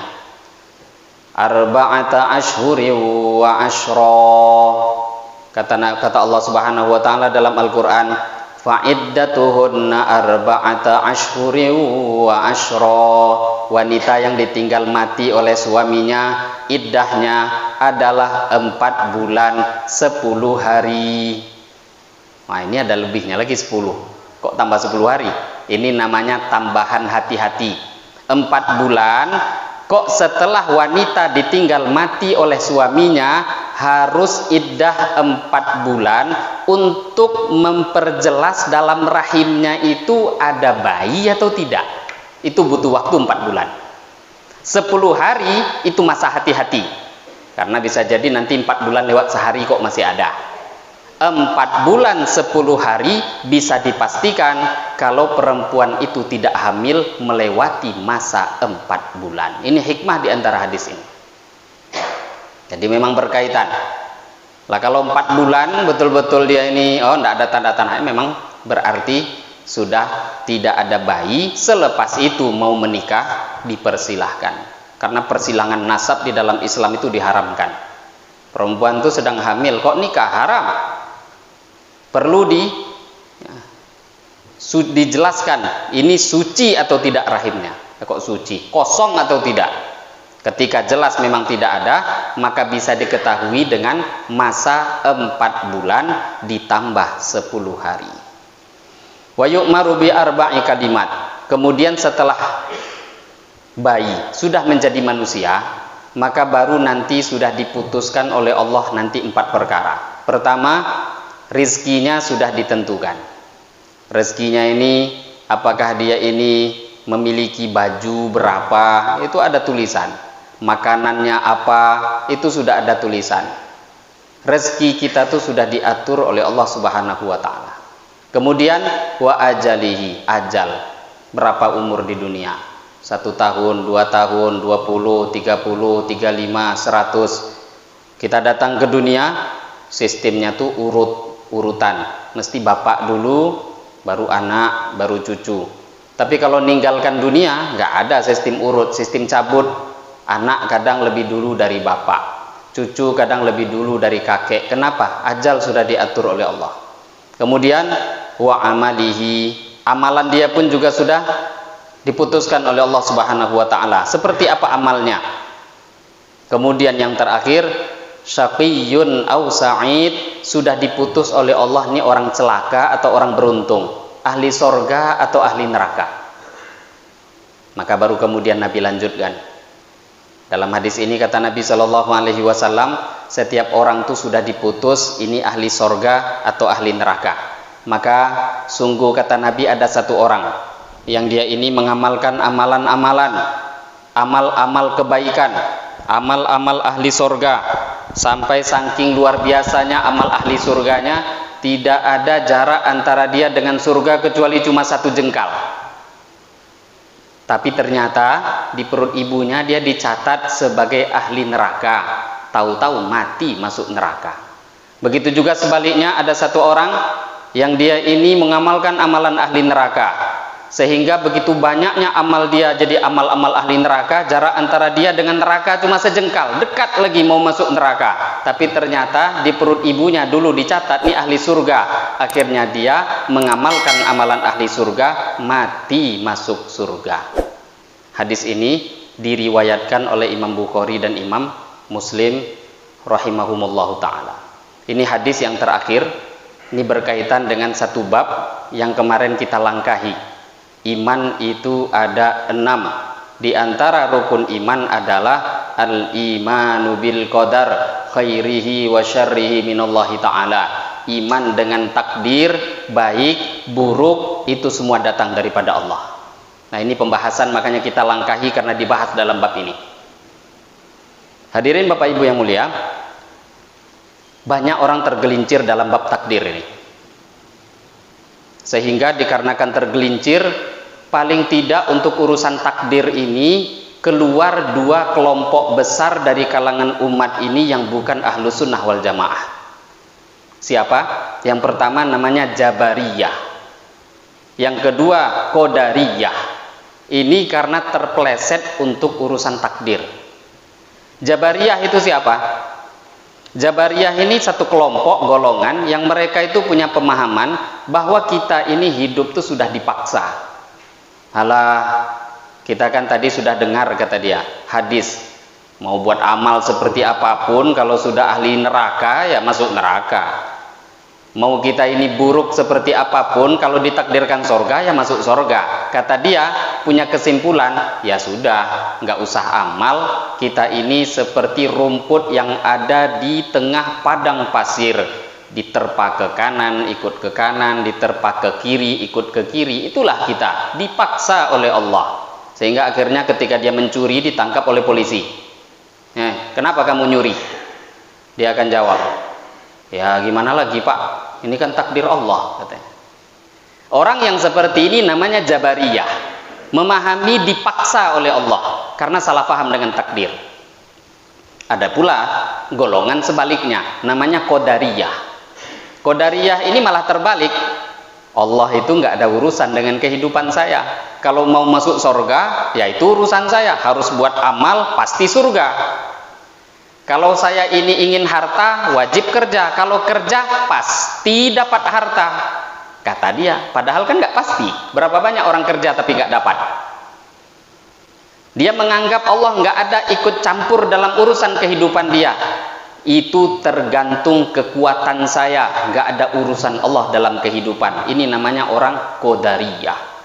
Arba'ata ashhuri wa ashra. Kata Allah Subhanahu wa taala dalam Al-Qur'an, fa'iddatuhunna arba'ata ashhuri wa ashra. Wanita yang ditinggal mati oleh suaminya, iddahnya adalah 4 bulan 10 hari. Nah, ini ada lebihnya lagi 10. Kok tambah 10 hari? Ini namanya tambahan hati-hati. 4 bulan, kok setelah wanita ditinggal mati oleh suaminya harus iddah 4 bulan untuk memperjelas dalam rahimnya itu ada bayi atau tidak. Itu butuh waktu 4 bulan. 10 hari itu masa hati-hati, karena bisa jadi nanti 4 bulan lewat sehari kok masih ada. 4 bulan 10 hari bisa dipastikan kalau perempuan itu tidak hamil melewati masa 4 bulan. Ini hikmah di antara hadis ini. Jadi memang berkaitan lah. Kalau 4 bulan betul-betul dia ini tidak ada tanda-tanda, memang berarti sudah tidak ada bayi. Selepas itu mau menikah dipersilahkan, karena persilangan nasab di dalam Islam itu diharamkan. Perempuan itu sedang hamil kok nikah, haram. Perlu dijelaskan ini suci atau tidak rahimnya. Kok suci, kosong atau tidak. Ketika jelas memang tidak ada, maka bisa diketahui dengan masa 4 bulan ditambah 10 hari. Wa yu'maru bi arba'i kalimat. Kemudian setelah bayi sudah menjadi manusia, maka baru nanti sudah diputuskan oleh Allah nanti 4 perkara. Pertama, rizkinya sudah ditentukan. Rizkinya ini apakah dia ini memiliki baju berapa, itu ada tulisan. Makanannya apa, itu sudah ada tulisan. Rezeki kita tuh sudah diatur oleh Allah Subhanahu wa taala. Kemudian wa ajalihi, ajal, berapa umur di dunia, 1 tahun, 2 tahun, 20, 30, 35, 100. Kita datang ke dunia, sistemnya tuh urutan, mesti bapak dulu, baru anak, baru cucu. Tapi kalau ninggalkan dunia, nggak ada sistem urut, sistem cabut. Anak kadang lebih dulu dari bapak, cucu kadang lebih dulu dari kakek. Kenapa? Ajal sudah diatur oleh Allah. Kemudian wa amalihi, amalan dia pun juga sudah diputuskan oleh Allah Subhanahu wa taala. Seperti apa amalnya? Kemudian yang terakhir, syaqiyyun au sa'id, sudah diputus oleh Allah ini orang celaka atau orang beruntung, ahli sorga atau ahli neraka. Maka baru kemudian Nabi lanjutkan. Dalam hadis ini kata Nabi Shallallahu Alaihi Wasallam, setiap orang itu sudah diputus ini ahli sorga atau ahli neraka. Maka sungguh kata Nabi ada 1 orang yang dia ini mengamalkan amalan-amalan, amal-amal kebaikan, amal-amal ahli sorga, sampai saking luar biasanya amal ahli surganya, tidak ada jarak antara dia dengan surga kecuali cuma 1 jengkal. Tapi ternyata di perut ibunya dia dicatat sebagai ahli neraka, tahu-tahu mati masuk neraka. Begitu juga sebaliknya, ada 1 orang yang dia ini mengamalkan amalan ahli neraka, sehingga begitu banyaknya amal dia jadi amal-amal ahli neraka, jarak antara dia dengan neraka cuma sejengkal, dekat lagi mau masuk neraka. Tapi ternyata di perut ibunya dulu dicatat nih ahli surga. Akhirnya dia mengamalkan amalan ahli surga, mati masuk surga. Hadis ini diriwayatkan oleh Imam Bukhari dan Imam Muslim rahimahumullahu ta'ala. Ini hadis yang terakhir. Ini berkaitan dengan 1 bab yang kemarin kita langkahi. Iman itu ada 6. Di antara rukun iman adalah al-imanu bil qadar khairihi wa syarrihi minallahi ta'ala. Iman dengan takdir, baik, buruk, itu semua datang daripada Allah. Nah, ini pembahasan, makanya kita langkahi karena dibahas dalam bab ini. Hadirin Bapak Ibu yang mulia, Banyak orang tergelincir dalam bab takdir ini. Sehingga dikarenakan tergelincir, paling tidak untuk urusan takdir ini keluar dua kelompok besar dari kalangan umat ini yang bukan Ahlus Sunnah wal Jamaah. Siapa? Yang pertama namanya Jabariyah. Yang kedua Qadariyah. Ini karena terpeleset untuk urusan takdir. Jabariyah itu siapa? Jabariyah ini satu kelompok golongan yang mereka itu punya pemahaman bahwa kita ini hidup itu sudah dipaksa. Alah, kita kan tadi sudah dengar kata dia hadis, mau buat amal seperti apapun kalau sudah ahli neraka ya masuk neraka. Mau kita ini buruk seperti apapun kalau ditakdirkan sorga ya masuk sorga. Kata dia punya kesimpulan, ya sudah nggak usah amal, kita ini seperti rumput yang ada di tengah padang pasir, diterpa ke kanan ikut ke kanan, diterpa ke kiri ikut ke kiri. Itulah kita, dipaksa oleh Allah. Sehingga akhirnya ketika dia mencuri ditangkap oleh polisi. Kenapa kamu nyuri? Dia akan jawab, ya gimana lagi Pak, ini kan takdir Allah katanya. Orang yang seperti ini namanya Jabariyah, memahami dipaksa oleh Allah karena salah paham dengan takdir. Ada pula golongan sebaliknya, namanya Qadariyah. Qadariyah ini malah terbalik. Allah itu nggak ada urusan dengan kehidupan saya. Kalau mau masuk surga, ya itu urusan saya. Harus buat amal, pasti surga. Kalau saya ini ingin harta, wajib kerja. Kalau kerja, pasti dapat harta. Kata dia, padahal kan nggak pasti. Berapa banyak orang kerja tapi nggak dapat. Dia menganggap Allah nggak ada ikut campur dalam urusan kehidupan dia. Itu tergantung kekuatan saya, nggak ada urusan Allah dalam kehidupan. Ini namanya orang Qadariyah.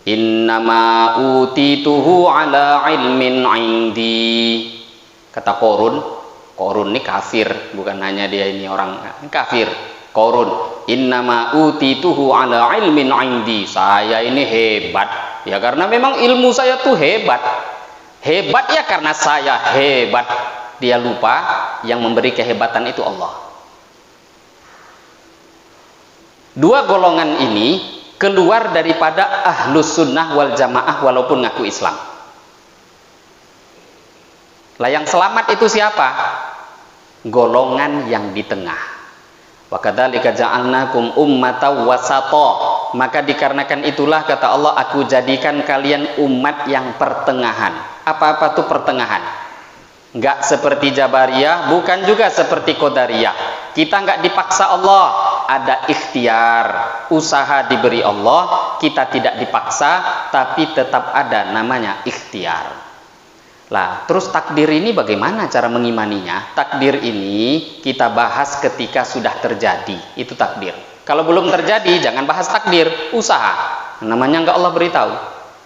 Innama utituhu ala ilmin indi. Kata Qorun ini kafir, bukan hanya dia ini orang kafir. Qorun, innama utituhu ala ilmin indi. Saya ini hebat, ya karena memang ilmu saya tuh hebat. Hebat ya karena saya hebat. Dia lupa yang memberi kehebatan itu Allah. Dua golongan ini keluar daripada Ahlus Sunnah wal Jamaah walaupun ngaku Islam. Lah yang selamat itu siapa? Golongan yang di tengah. Wa kadzalika ja'alnakum ummatan wasata. Maka dikarenakan itulah kata Allah, aku jadikan kalian umat yang pertengahan. Apa-apa tuh pertengahan? Enggak seperti Jabariyah, bukan juga seperti Qadariyah. Kita enggak dipaksa Allah, ada ikhtiar, usaha diberi Allah, kita tidak dipaksa, tapi tetap ada namanya ikhtiar. Lah, terus takdir ini bagaimana cara mengimaninya? Takdir ini kita bahas ketika sudah terjadi, itu takdir. Kalau belum terjadi, jangan bahas takdir, usaha. Namanya enggak Allah beritahu.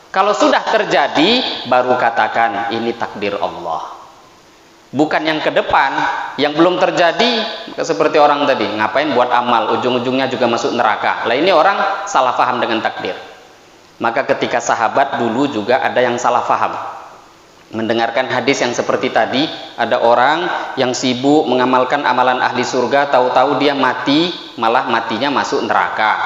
Kalau sudah terjadi, baru katakan ini takdir Allah. Bukan yang ke depan, yang belum terjadi, seperti orang tadi, ngapain buat amal, ujung-ujungnya juga masuk neraka. Lah ini orang salah paham dengan takdir. Maka ketika sahabat dulu juga ada yang salah paham. Mendengarkan hadis yang seperti tadi, ada orang yang sibuk mengamalkan amalan ahli surga, tahu-tahu dia mati, malah matinya masuk neraka.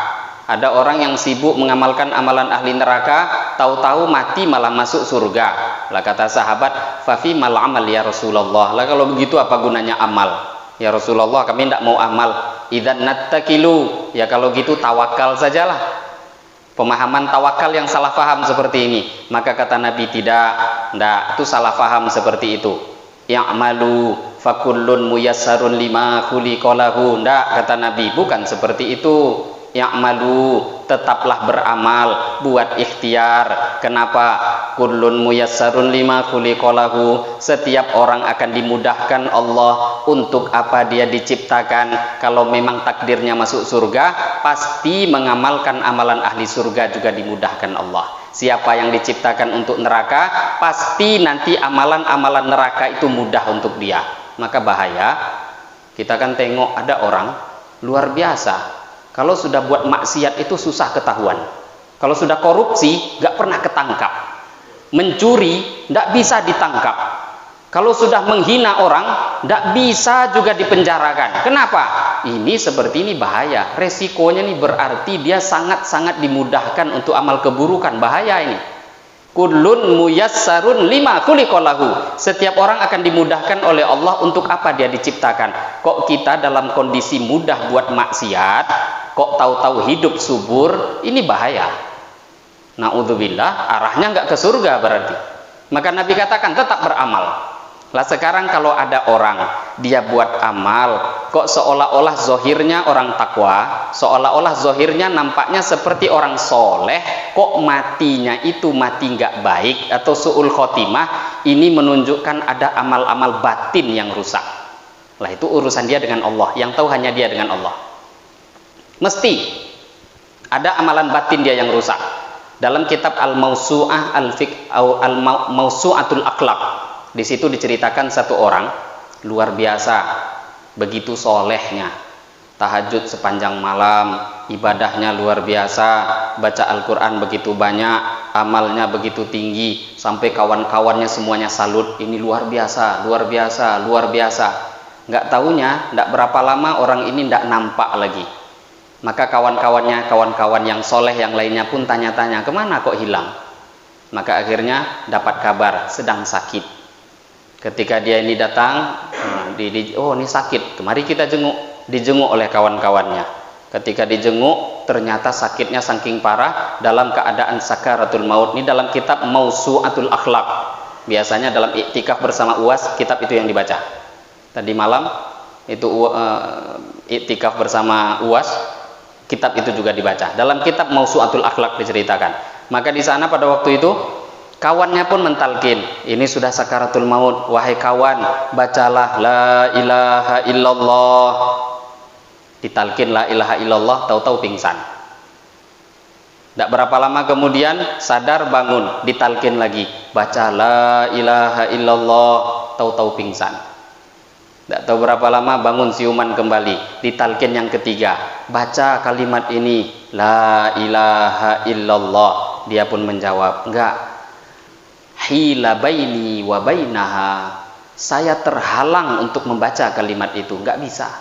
Ada orang yang sibuk mengamalkan amalan ahli neraka, tahu-tahu mati malah masuk surga. Lah kata sahabat, "Fafi mal amal ya Rasulullah." Lah kalau begitu apa gunanya amal? Ya Rasulullah, kami tidak mau amal. Idzan nattakilu. Ya kalau gitu tawakal sajalah. Pemahaman tawakal yang salah paham seperti ini. Maka kata Nabi, tidak, itu salah paham seperti itu. Ya'malu fakullun muyassarun lima khuliqa lahu. Kata Nabi, bukan seperti itu. Ya'malu, tetaplah beramal, buat ikhtiar. Kenapa? Kullun muyassarun lima khuliqa lahu. Setiap orang akan dimudahkan Allah untuk apa dia diciptakan. Kalau memang takdirnya masuk surga, pasti mengamalkan amalan ahli surga juga dimudahkan Allah. Siapa yang diciptakan untuk neraka, pasti nanti amalan-amalan neraka itu mudah untuk dia. Maka bahaya. Kita kan tengok ada orang luar biasa. Kalau sudah buat maksiat itu susah ketahuan. Kalau sudah korupsi, gak pernah ketangkap. Mencuri, gak bisa ditangkap. Kalau sudah menghina orang, tidak bisa juga dipenjarakan. Kenapa? Ini seperti ini bahaya. Resikonya nih berarti dia sangat-sangat dimudahkan untuk amal keburukan. Bahaya ini. Kullun muyassarun lima khuliqalahu. Setiap orang akan dimudahkan oleh Allah untuk apa dia diciptakan. Kok kita dalam kondisi mudah buat maksiat, kok tahu-tahu hidup subur, ini bahaya. Na'udzubillah, arahnya nggak ke surga berarti. Maka Nabi katakan tetap beramal. Lah sekarang kalau ada orang dia buat amal, kok seolah-olah zohirnya orang takwa, seolah-olah zohirnya nampaknya seperti orang soleh, kok matinya itu mati nggak baik atau su'ul khotimah, ini menunjukkan ada amal-amal batin yang rusak. Lah itu urusan dia dengan Allah, yang tahu hanya dia dengan Allah. Mesti ada amalan batin dia yang rusak. Dalam kitab Al-Mawsu'ah Al-Mawsu'atul Akhlaq, di situ diceritakan satu orang luar biasa, begitu solehnya, tahajud sepanjang malam, ibadahnya luar biasa, baca Al-Quran begitu banyak, amalnya begitu tinggi, sampai kawan-kawannya semuanya salut, ini luar biasa, luar biasa, luar biasa. Nggak taunya, nggak berapa lama orang ini nggak nampak lagi. Maka kawan-kawan yang soleh yang lainnya pun tanya-tanya, kemana kok hilang? Maka akhirnya dapat kabar sedang sakit. Ketika dia ini datang, oh ini sakit, mari kita jenguk. Dijenguk oleh kawan-kawannya. Ketika dijenguk, ternyata sakitnya saking parah, dalam keadaan sakaratul maut. Ini dalam kitab Mawsu'atul Akhlaq. Biasanya dalam iktikaf bersama UAS, kitab itu yang dibaca. Tadi malam itu iktikaf bersama UAS, kitab itu juga dibaca. Dalam kitab Mawsu'atul Akhlaq diceritakan. Maka di sana pada waktu itu kawannya pun mentalkin, ini sudah sakaratul maut, wahai kawan, bacalah la ilaha illallah. Ditalkin la ilaha illallah, tahu-tahu pingsan. Tidak berapa lama kemudian sadar, bangun, ditalkin lagi, baca la ilaha illallah, tahu-tahu pingsan. Tidak tahu berapa lama bangun siuman kembali, ditalkin yang ketiga, baca kalimat ini la ilaha illallah. Dia pun menjawab, enggak, hila baini wa bainaha, saya terhalang untuk membaca kalimat itu, nggak bisa.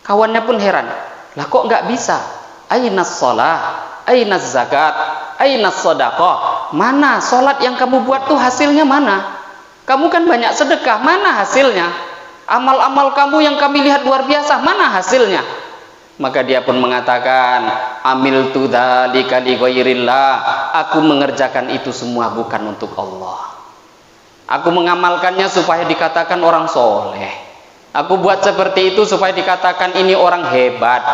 Kawannya pun heran, lah kok nggak bisa? Ainas sholah, ainas zakat, ainas sedekah, mana sholat yang kamu buat tuh hasilnya mana? Kamu kan banyak sedekah, mana hasilnya? Amal-amal kamu yang kami lihat luar biasa, mana hasilnya? Maka dia pun mengatakan, amiltu dzalika li ghairillah, aku mengerjakan itu semua bukan untuk Allah. Aku mengamalkannya supaya dikatakan orang soleh. Aku buat seperti itu supaya dikatakan ini orang hebat.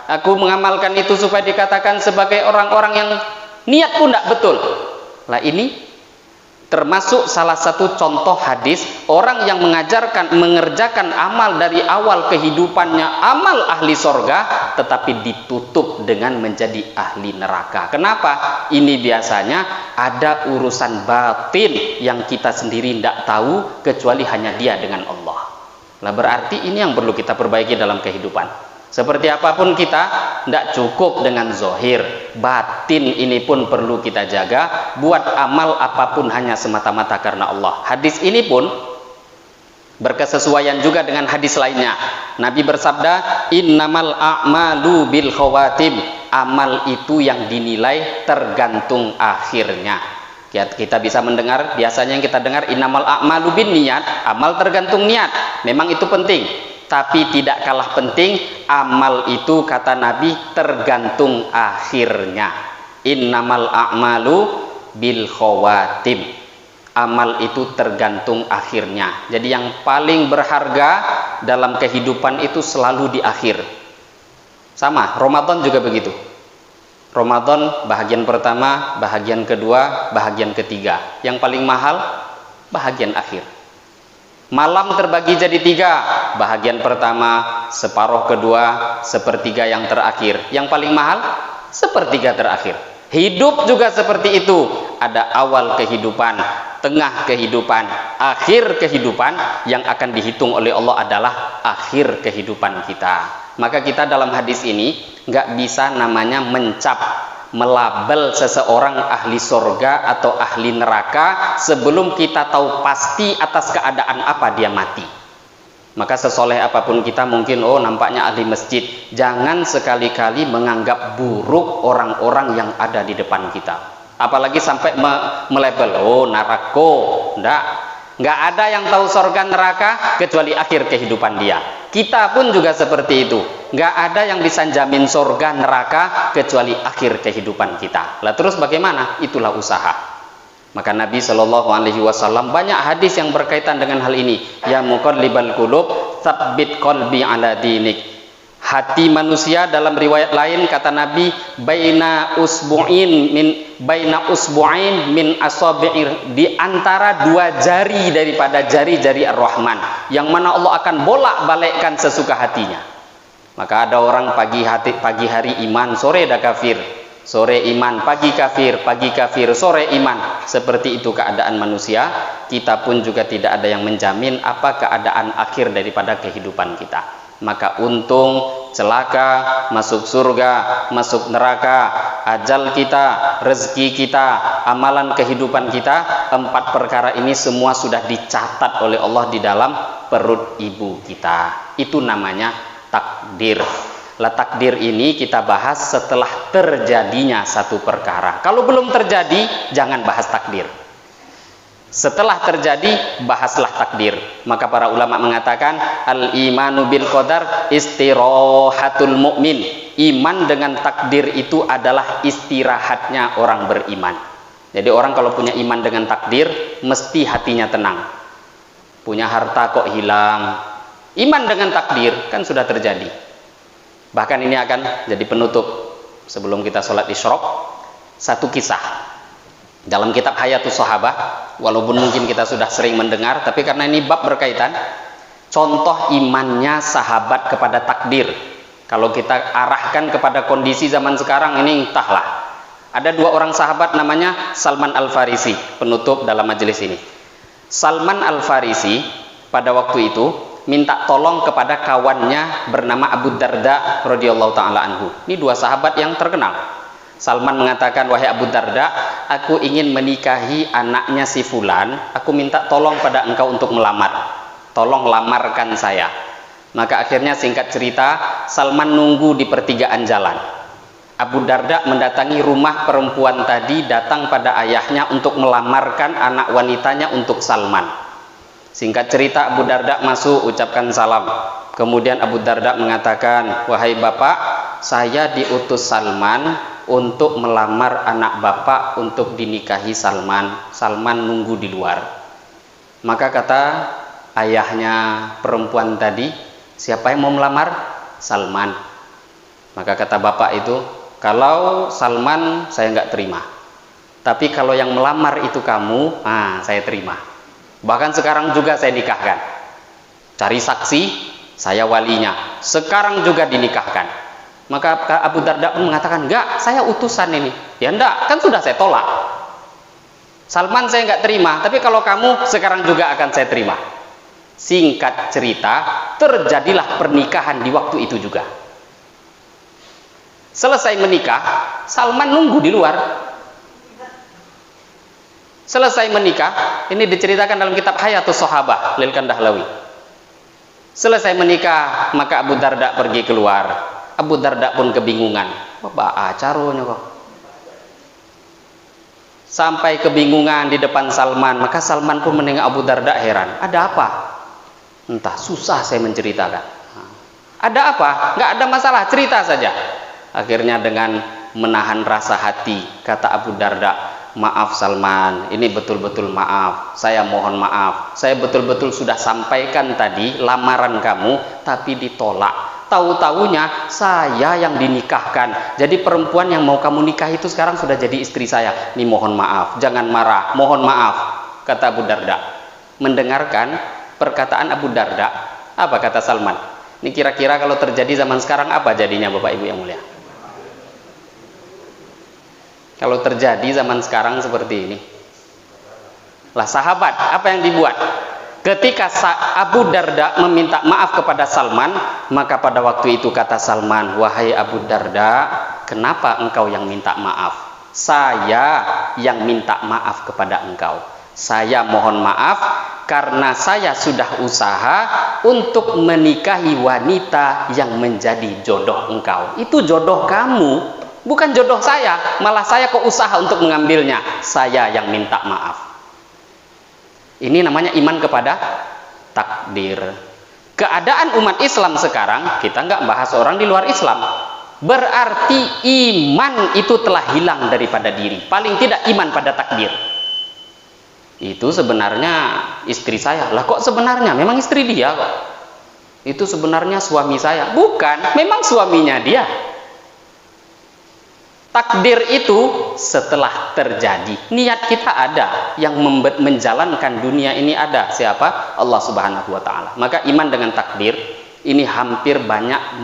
Aku mengamalkan itu supaya dikatakan sebagai orang-orang yang niat pun tidak betul. Lah ini termasuk salah satu contoh hadis orang yang mengerjakan amal dari awal kehidupannya amal ahli sorga, tetapi ditutup dengan menjadi ahli neraka. Kenapa? Ini biasanya ada urusan batin yang kita sendiri tidak tahu kecuali hanya dia dengan Allah. Lah berarti ini yang perlu kita perbaiki dalam kehidupan. Seperti apapun kita, tidak cukup dengan zohir, batin ini pun perlu kita jaga. Buat amal apapun hanya semata-mata karena Allah. Hadis ini pun berkesesuaian juga dengan hadis lainnya. Nabi bersabda, innamal a'malu bil khawatim, amal itu yang dinilai tergantung akhirnya. Kita bisa mendengar, biasanya yang kita dengar innamal a'malu bin niat, amal tergantung niat. Memang itu penting. Tapi tidak kalah penting, amal itu kata Nabi tergantung akhirnya. Innamal a'malu bil khawatim, amal itu tergantung akhirnya. Jadi yang paling berharga dalam kehidupan itu selalu di akhir. Sama, Ramadan juga begitu. Ramadan bahagian pertama, bahagian kedua, bahagian ketiga. Yang paling mahal bahagian akhir. Malam terbagi jadi tiga, bahagian pertama, separuh kedua, sepertiga yang terakhir. Yang paling mahal, sepertiga terakhir. Hidup juga seperti itu. Ada awal kehidupan, tengah kehidupan, akhir kehidupan. Yang akan dihitung oleh Allah adalah akhir kehidupan kita. Maka kita dalam hadis ini nggak bisa namanya mencap, melabel seseorang ahli surga atau ahli neraka sebelum kita tahu pasti atas keadaan apa dia mati. Maka sesoleh apapun kita, mungkin nampaknya ahli masjid, jangan sekali-kali menganggap buruk orang-orang yang ada di depan kita, apalagi sampai melabel narako. Nggak ada yang tahu surga neraka kecuali akhir kehidupan dia. Kita pun juga seperti itu, nggak ada yang bisa jamin surga neraka kecuali akhir kehidupan kita. Lah terus bagaimana? Itulah usaha. Maka Nabi Shallallahu Alaihi Wasallam banyak hadis yang berkaitan dengan hal ini. Ya muqallibal qulub, tsabbit qalbi ala dinik. Hati manusia, dalam riwayat lain kata Nabi, baina usbu'ain min asabi'ir, di antara dua jari daripada jari-jari Ar-Rahman, yang mana Allah akan bolak-balikkan sesuka hatinya. Maka ada orang pagi hari iman, sore dah kafir. Sore iman, pagi kafir, sore iman. Seperti itu keadaan manusia. Kita pun juga tidak ada yang menjamin apa keadaan akhir daripada kehidupan kita. Maka untung, celaka, masuk surga, masuk neraka, ajal kita, rezeki kita, amalan kehidupan kita, 4 perkara ini semua sudah dicatat oleh Allah di dalam perut ibu kita. Itu namanya takdir. Lah takdir ini kita bahas setelah terjadinya satu perkara. Kalau belum terjadi, jangan bahas takdir. Setelah terjadi, bahaslah takdir. Maka para ulama mengatakan, al-imanu bil qadar istirahatul mu'min. Iman dengan takdir itu adalah istirahatnya orang beriman. Jadi orang kalau punya iman dengan takdir, mesti hatinya tenang. Punya harta kok hilang, iman dengan takdir kan sudah terjadi. Bahkan ini akan jadi penutup sebelum kita sholat isyraq, satu kisah dalam kitab Hayatus Sahabah. Walaupun mungkin kita sudah sering mendengar, tapi karena ini bab berkaitan, contoh imannya sahabat kepada takdir. Kalau kita arahkan kepada kondisi zaman sekarang ini, entahlah. Ada 2 orang sahabat namanya Salman Al-Farisi, penutup dalam majelis ini. Salman Al-Farisi pada waktu itu minta tolong kepada kawannya bernama Abu Darda radhiyallahu taala anhu. Ini 2 sahabat yang terkenal. Salman mengatakan, wahai Abu Darda, aku ingin menikahi anaknya si fulan, aku minta tolong pada engkau untuk melamar. Tolong lamarkan saya. Maka akhirnya singkat cerita, Salman nunggu di pertigaan jalan. Abu Darda mendatangi rumah perempuan tadi, datang pada ayahnya untuk melamarkan anak wanitanya untuk Salman. Singkat cerita, Abu Darda masuk, ucapkan salam. Kemudian Abu Darda mengatakan, wahai bapak, saya diutus Salman untuk melamar anak bapak untuk dinikahi Salman. Salman nunggu di luar. Maka kata ayahnya perempuan tadi, siapa yang mau melamar? Salman. Maka kata bapak itu, kalau Salman saya nggak terima, tapi kalau yang melamar itu kamu, saya terima. Bahkan sekarang juga saya nikahkan. Cari saksi, saya walinya. Sekarang juga dinikahkan. Maka Abu Darda pun mengatakan, enggak, saya utusan ini. Ya enggak, kan sudah saya tolak. Salman saya enggak terima, tapi kalau kamu sekarang juga akan saya terima. Singkat cerita, terjadilah pernikahan di waktu itu juga. Selesai menikah, Salman nunggu di luar. Selesai menikah, ini diceritakan dalam kitab Hayatus Sahabah Lil Kandahlawi. Selesai menikah, maka Abu Darda pergi keluar. Abu Darda pun kebingungan. Apa acaranya kok? Sampai kebingungan di depan Salman. Maka Salman pun menengok Abu Darda heran. Ada apa? Entah, susah saya menceritakan. Ada apa? Nggak ada masalah, cerita saja. Akhirnya dengan menahan rasa hati, kata Abu Darda, maaf Salman, ini betul-betul maaf, saya mohon maaf, saya betul-betul sudah sampaikan tadi lamaran kamu, tapi ditolak. Tahu-tahunya saya yang dinikahkan, jadi perempuan yang mau kamu nikah itu sekarang sudah jadi istri saya. Ini mohon maaf, jangan marah, mohon maaf, kata Abu Darda. Mendengarkan perkataan Abu Darda, apa kata Salman? Ini kira-kira kalau terjadi zaman sekarang apa jadinya Bapak Ibu yang mulia? Kalau terjadi zaman sekarang seperti ini, lah sahabat apa yang dibuat? Ketika Abu Darda meminta maaf kepada Salman, maka pada waktu itu kata Salman, wahai Abu Darda, kenapa engkau yang minta maaf? Saya yang minta maaf kepada engkau. Saya mohon maaf karena saya sudah usaha untuk menikahi wanita yang menjadi jodoh engkau. Itu jodoh kamu, bukan jodoh saya. Malah saya kok usaha untuk mengambilnya. Saya yang minta maaf. Ini namanya iman kepada takdir. Keadaan umat Islam sekarang, kita nggak bahas orang di luar Islam. Berarti iman itu telah hilang daripada diri. Paling tidak iman pada takdir. Itu sebenarnya istri saya. Lah kok sebenarnya? Memang istri dia kok. Itu sebenarnya suami saya. Bukan, memang suaminya dia. Takdir itu setelah terjadi. Niat kita ada. Yang menjalankan dunia ini ada. Siapa? Allah Subhanahu wa ta'ala. Maka iman dengan takdir ini hampir banyak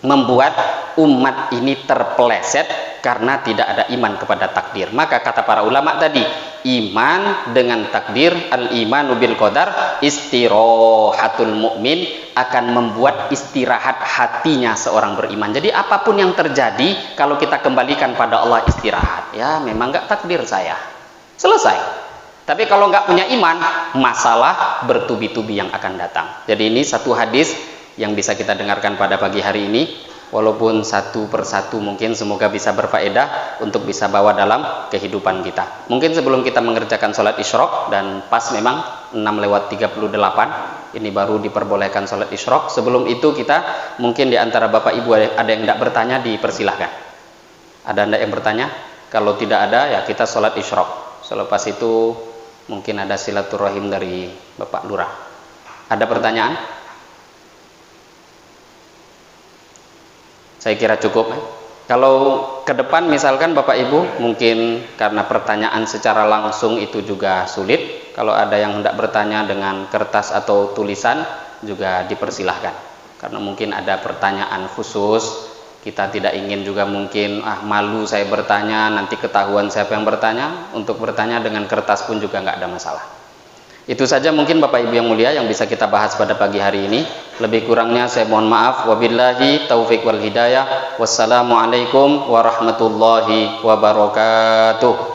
membuat umat ini terpeleset karena tidak ada iman kepada takdir. Maka kata para ulama tadi, iman dengan takdir, al-imanu bil qadar, istirahatul mukmin, akan membuat istirahat hatinya seorang beriman. Jadi apapun yang terjadi, kalau kita kembalikan pada Allah, istirahat. Ya memang nggak takdir saya, selesai. Tapi kalau nggak punya iman, masalah bertubi-tubi yang akan datang. Jadi ini satu hadis yang bisa kita dengarkan pada pagi hari ini. Walaupun satu persatu mungkin semoga bisa berfaedah untuk bisa bawa dalam kehidupan kita. Mungkin sebelum kita mengerjakan sholat isyraq, dan pas memang 6:38 ini baru diperbolehkan sholat isyraq. Sebelum itu kita mungkin di antara bapak ibu ada yang tidak bertanya, dipersilahkan. Ada anda yang bertanya? Kalau tidak ada ya kita sholat isyraq. Selepas itu mungkin ada silaturahim dari bapak lurah. Ada pertanyaan? Saya kira cukup. Kalau ke depan misalkan Bapak Ibu mungkin karena pertanyaan secara langsung itu juga sulit, kalau ada yang hendak bertanya dengan kertas atau tulisan juga dipersilahkan. Karena mungkin ada pertanyaan khusus, kita tidak ingin juga mungkin malu saya bertanya, nanti ketahuan siapa yang bertanya. Untuk bertanya dengan kertas pun juga nggak ada masalah. Itu saja mungkin Bapak Ibu yang mulia yang bisa kita bahas pada pagi hari ini. Lebih kurangnya saya mohon maaf. Wabillahi taufiq wal hidayah. Wassalamualaikum warahmatullahi wabarakatuh.